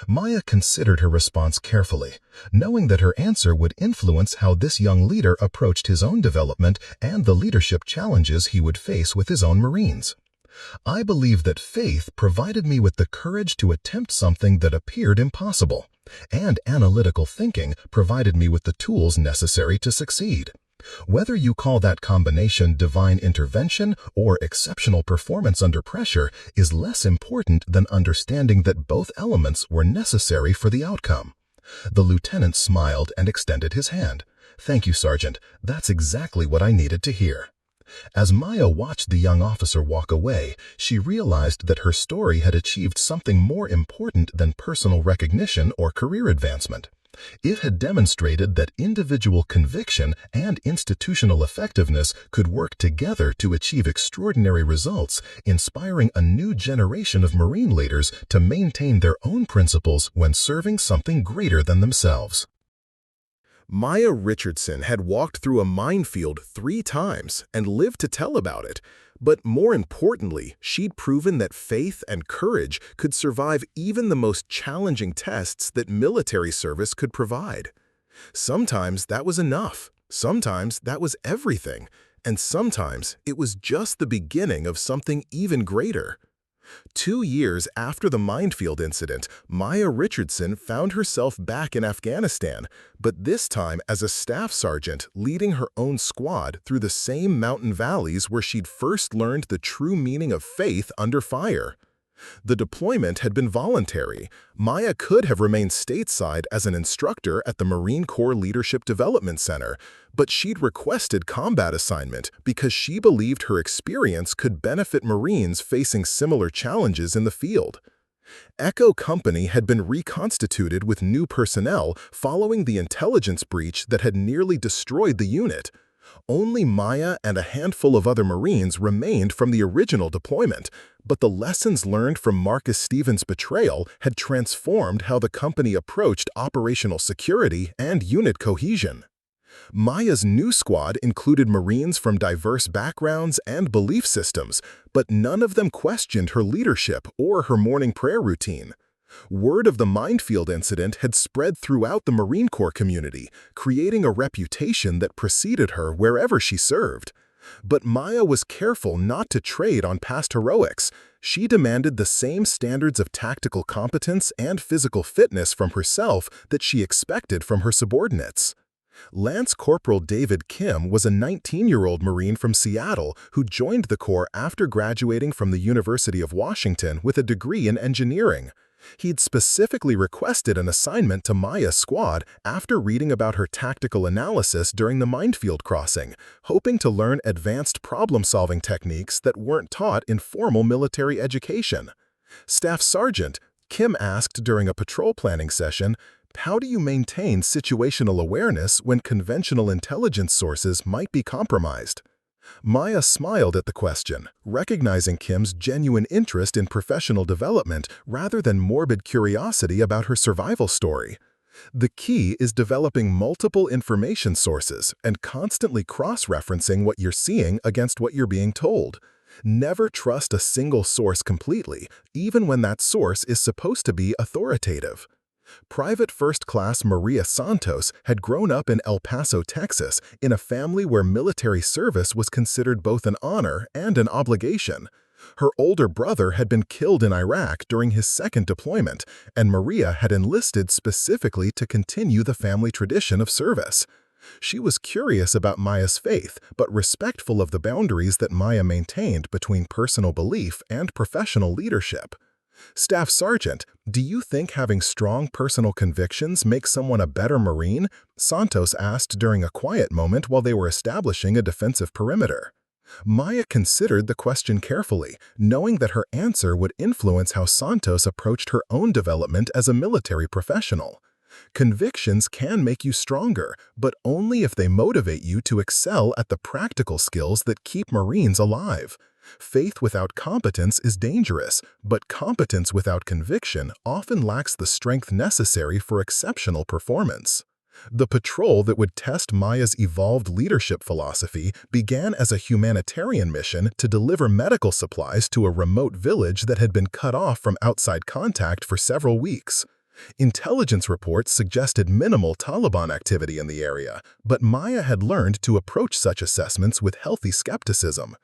Speaker 1: Maya considered her response carefully, knowing that her answer would influence how this young leader approached his own development and the leadership challenges he would face with his own Marines. "I believe that faith provided me with the courage to attempt something that appeared impossible, and analytical thinking provided me with the tools necessary to succeed. Whether you call that combination divine intervention or exceptional performance under pressure is less important than understanding that both elements were necessary for the outcome." The lieutenant smiled and extended his hand. "Thank you, Sergeant. That's exactly what I needed to hear." As Maya watched the young officer walk away, she realized that her story had achieved something more important than personal recognition or career advancement. It had demonstrated that individual conviction and institutional effectiveness could work together to achieve extraordinary results, inspiring a new generation of Marine leaders to maintain their own principles when serving something greater than themselves. Maya Richardson had walked through a minefield 3 times and lived to tell about it. But more importantly, she'd proven that faith and courage could survive even the most challenging tests that military service could provide. Sometimes that was enough, sometimes that was everything, and sometimes it was just the beginning of something even greater. 2 years after the minefield incident, Maya Richardson found herself back in Afghanistan, but this time as a staff sergeant leading her own squad through the same mountain valleys where she'd first learned the true meaning of faith under fire. The deployment had been voluntary. Maya could have remained stateside as an instructor at the Marine Corps Leadership Development Center, but she'd requested combat assignment because she believed her experience could benefit Marines facing similar challenges in the field. Echo Company had been reconstituted with new personnel following the intelligence breach that had nearly destroyed the unit. Only Maya and a handful of other Marines remained from the original deployment, but the lessons learned from Marcus Stevens' betrayal had transformed how the company approached operational security and unit cohesion. Maya's new squad included Marines from diverse backgrounds and belief systems, but none of them questioned her leadership or her morning prayer routine. Word of the Minefield incident had spread throughout the Marine Corps community, creating a reputation that preceded her wherever she served. But Maya was careful not to trade on past heroics. She demanded the same standards of tactical competence and physical fitness from herself that she expected from her subordinates. Lance Corporal David Kim was a 19-year-old Marine from Seattle who joined the Corps after graduating from the University of Washington with a degree in engineering. He'd specifically requested an assignment to Maya's squad after reading about her tactical analysis during the minefield crossing, hoping to learn advanced problem-solving techniques that weren't taught in formal military education. Staff Sergeant Kim asked during a patrol planning session, "How do you maintain situational awareness when conventional intelligence sources might be compromised?" Maya smiled at the question, recognizing Kim's genuine interest in professional development rather than morbid curiosity about her survival story. The key is developing multiple information sources and constantly cross-referencing what you're seeing against what you're being told. Never trust a single source completely, even when that source is supposed to be authoritative. Private First Class Maria Santos had grown up in El Paso, Texas, in a family where military service was considered both an honor and an obligation. Her older brother had been killed in Iraq during his second deployment, and Maria had enlisted specifically to continue the family tradition of service. She was curious about Maya's faith, but respectful of the boundaries that Maya maintained between personal belief and professional leadership. Staff Sergeant, do you think having strong personal convictions makes someone a better Marine? Santos asked during a quiet moment while they were establishing a defensive perimeter. Maya considered the question carefully, knowing that her answer would influence how Santos approached her own development as a military professional. Convictions can make you stronger, but only if they motivate you to excel at the practical skills that keep Marines alive. Faith without competence is dangerous, but competence without conviction often lacks the strength necessary for exceptional performance. The patrol that would test Maya's evolved leadership philosophy began as a humanitarian mission to deliver medical supplies to a remote village that had been cut off from outside contact for several weeks. Intelligence reports suggested minimal Taliban activity in the area, but Maya had learned to approach such assessments with healthy skepticism.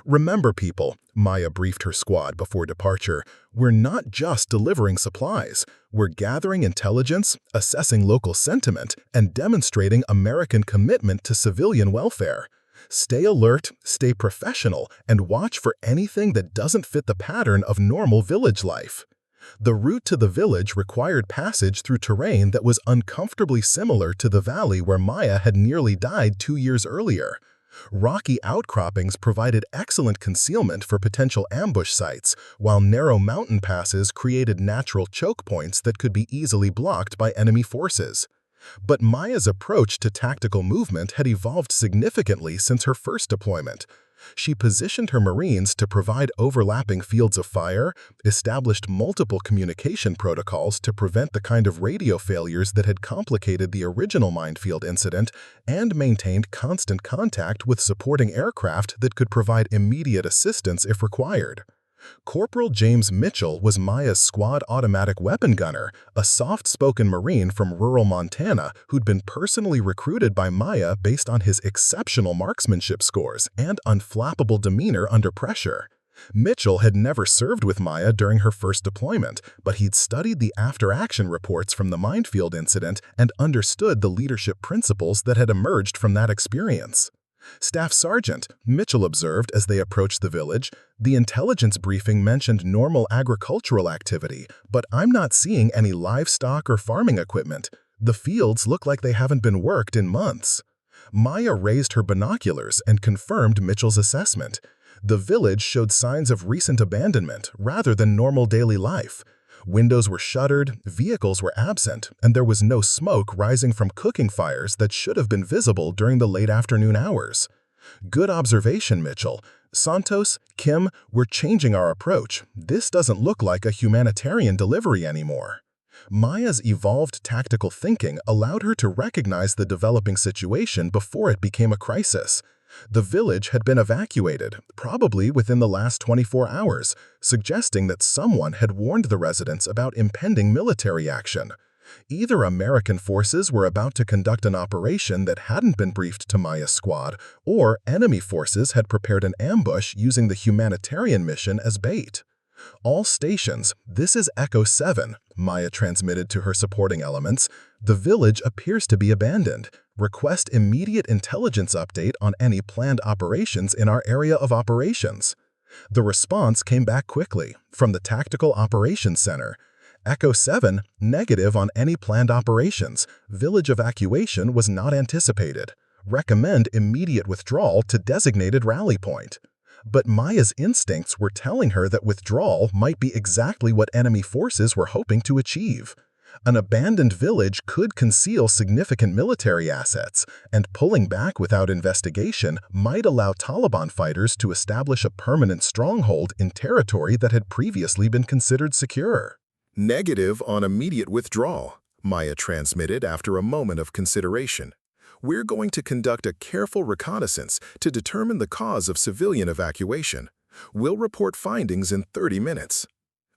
Speaker 1: "Remember, people," Maya briefed her squad before departure, "we're not just delivering supplies. We're gathering intelligence, assessing local sentiment, and demonstrating American commitment to civilian welfare. Stay alert, stay professional, and watch for anything that doesn't fit the pattern of normal village life." The route to the village required passage through terrain that was uncomfortably similar to the valley where Maya had nearly died 2 years earlier. Rocky outcroppings provided excellent concealment for potential ambush sites, while narrow mountain passes created natural choke points that could be easily blocked by enemy forces. But Maya's approach to tactical movement had evolved significantly since her first deployment. She positioned her Marines to provide overlapping fields of fire, established multiple communication protocols to prevent the kind of radio failures that had complicated the original minefield incident, and maintained constant contact with supporting aircraft that could provide immediate assistance if required. Corporal James Mitchell was Maya's squad automatic weapon gunner, a soft-spoken Marine from rural Montana who'd been personally recruited by Maya based on his exceptional marksmanship scores and unflappable demeanor under pressure. Mitchell had never served with Maya during her first deployment, but he'd studied the after-action reports from the minefield incident and understood the leadership principles that had emerged from that experience. "Staff Sergeant," Mitchell observed as they approached the village, "the intelligence briefing mentioned normal agricultural activity, but I'm not seeing any livestock or farming equipment. The fields look like they haven't been worked in months." Maya raised her binoculars and confirmed Mitchell's assessment. The village showed signs of recent abandonment rather than normal daily life. Windows were shuttered, vehicles were absent, and there was no smoke rising from cooking fires that should have been visible during the late afternoon hours. "Good observation, Mitchell. Santos, Kim, we're changing our approach. This doesn't look like a humanitarian delivery anymore." Maya's evolved tactical thinking allowed her to recognize the developing situation before it became a crisis. The village had been evacuated, probably within the last 24 hours, suggesting that someone had warned the residents about impending military action. Either American forces were about to conduct an operation that hadn't been briefed to Maya's squad, or enemy forces had prepared an ambush using the humanitarian mission as bait. All stations, this is Echo 7, Maya transmitted to her supporting elements. The village appears to be abandoned. Request immediate intelligence update on any planned operations in our area of operations. The response came back quickly from the Tactical Operations Center. Echo 7, negative on any planned operations. Village evacuation was not anticipated. Recommend immediate withdrawal to designated rally point. But Maya's instincts were telling her that withdrawal might be exactly what enemy forces were hoping to achieve. An abandoned village could conceal significant military assets, and pulling back without investigation might allow Taliban fighters to establish a permanent stronghold in territory that had previously been considered secure.
Speaker 2: Negative on immediate withdrawal, Maya transmitted after a moment of consideration. We're going to conduct a careful reconnaissance to determine the cause of civilian evacuation. We'll report findings in 30 minutes.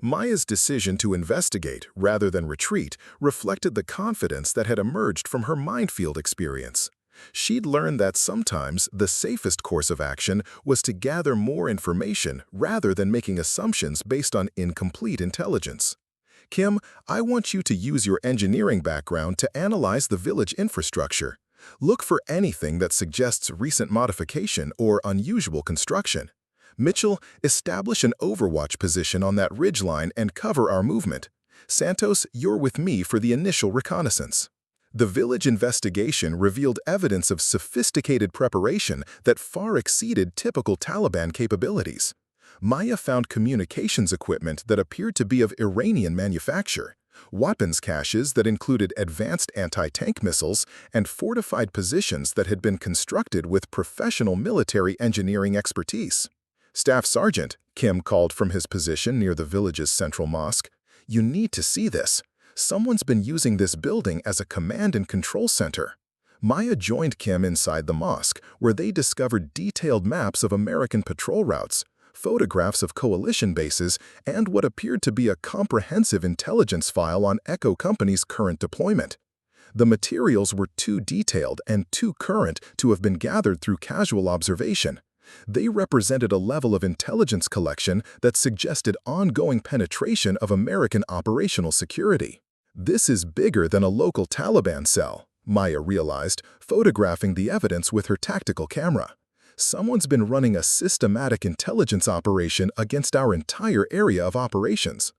Speaker 2: Maya's decision to investigate rather than retreat reflected the confidence that had emerged from her Minefield experience. She'd learned that sometimes the safest course of action was to gather more information rather than making assumptions based on incomplete intelligence. Kim, I want you to use your engineering background to analyze the village infrastructure. Look for anything that suggests recent modification or unusual construction. Mitchell, establish an overwatch position on that ridgeline and cover our movement. Santos, you're with me for the initial reconnaissance. The village investigation revealed evidence of sophisticated preparation that far exceeded typical Taliban capabilities. Maya found communications equipment that appeared to be of Iranian manufacture, weapons caches that included advanced anti-tank missiles, and fortified positions that had been constructed with professional military engineering expertise. Staff Sergeant, Kim called from his position near the village's central mosque, you need to see this. Someone's been using this building as a command and control center. Maya joined Kim inside the mosque, where they discovered detailed maps of American patrol routes, photographs of coalition bases, and what appeared to be a comprehensive intelligence file on Echo Company's current deployment. The materials were too detailed and too current to have been gathered through casual observation. They represented a level of intelligence collection that suggested ongoing penetration of American operational security. This is bigger than a local Taliban cell, Maya realized, photographing the evidence with her tactical camera. Someone's been running a systematic intelligence operation against our entire area of operations.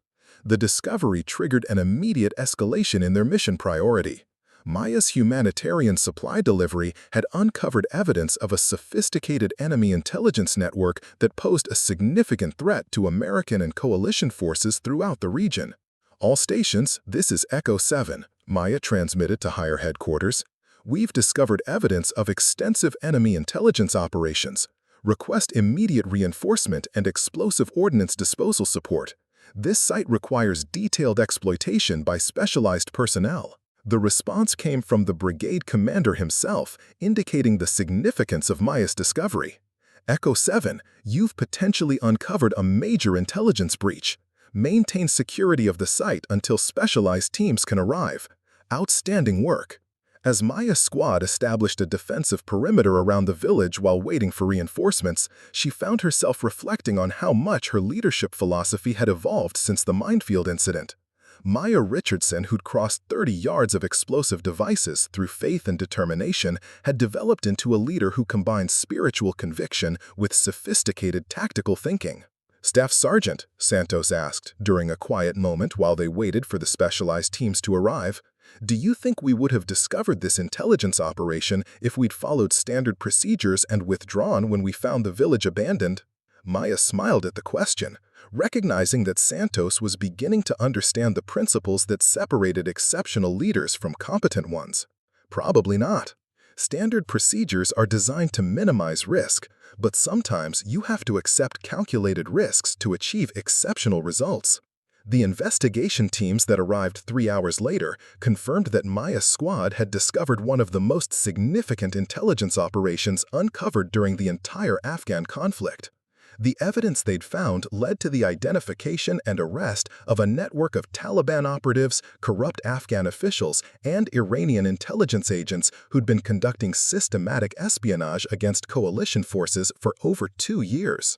Speaker 2: The discovery triggered an immediate escalation in their mission priority. Maya's humanitarian supply delivery had uncovered evidence of a sophisticated enemy intelligence network that posed a significant threat to American and coalition forces throughout the region. All stations, this is Echo 7, Maya transmitted to higher headquarters. We've discovered evidence of extensive enemy intelligence operations. Request immediate reinforcement and explosive ordnance disposal support. This site requires detailed exploitation by specialized personnel. The response came from the brigade commander himself, indicating the significance of Maya's discovery. Echo 7, you've potentially uncovered a major intelligence breach. Maintain security of the site until specialized teams can arrive. Outstanding work. As Maya's squad established a defensive perimeter around the village while waiting for reinforcements, she found herself reflecting on how much her leadership philosophy had evolved since the Minefield incident. Maya Richardson, who'd crossed 30 yards of explosive devices through faith and determination, had developed into a leader who combined spiritual conviction with sophisticated tactical thinking. Staff Sergeant, Santos asked during a quiet moment while they waited for the specialized teams to arrive, do you think we would have discovered this intelligence operation if we'd followed standard procedures and withdrawn when we found the village abandoned? Maya smiled at the question, recognizing that Santos was beginning to understand the principles that separated exceptional leaders from competent ones. Probably not. Standard procedures are designed to minimize risk, but sometimes you have to accept calculated risks to achieve exceptional results.
Speaker 1: The investigation teams that arrived 3 hours later confirmed that Maya's squad had discovered one of the most significant intelligence operations uncovered during the entire Afghan conflict. The evidence they'd found led to the identification and arrest of a network of Taliban operatives, corrupt Afghan officials, and Iranian intelligence agents who'd been conducting systematic espionage against coalition forces for over 2 years.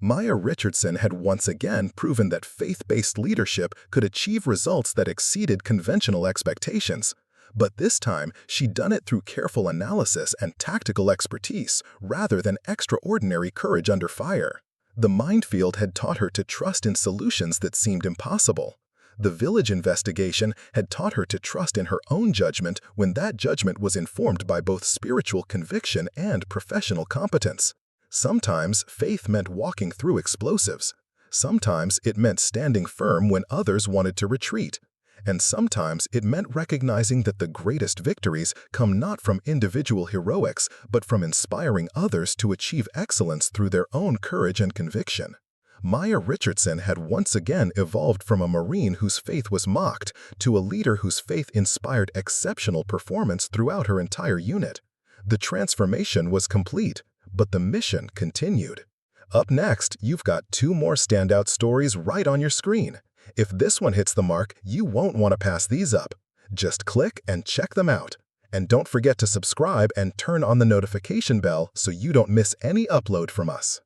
Speaker 1: Maya Richardson had once again proven that faith-based leadership could achieve results that exceeded conventional expectations. But this time, she'd done it through careful analysis and tactical expertise, rather than extraordinary courage under fire. The Minefield had taught her to trust in solutions that seemed impossible. The village investigation had taught her to trust in her own judgment when that judgment was informed by both spiritual conviction and professional competence. Sometimes faith meant walking through explosives. Sometimes it meant standing firm when others wanted to retreat. And sometimes it meant recognizing that the greatest victories come not from individual heroics, but from inspiring others to achieve excellence through their own courage and conviction. Maya Richardson had once again evolved from a Marine whose faith was mocked to a leader whose faith inspired exceptional performance throughout her entire unit. The transformation was complete, but the mission continued. Up next, you've got 2 more standout stories right on your screen. If this one hits the mark, you won't want to pass these up. Just click and check them out. And don't forget to subscribe and turn on the notification bell so you don't miss any upload from us.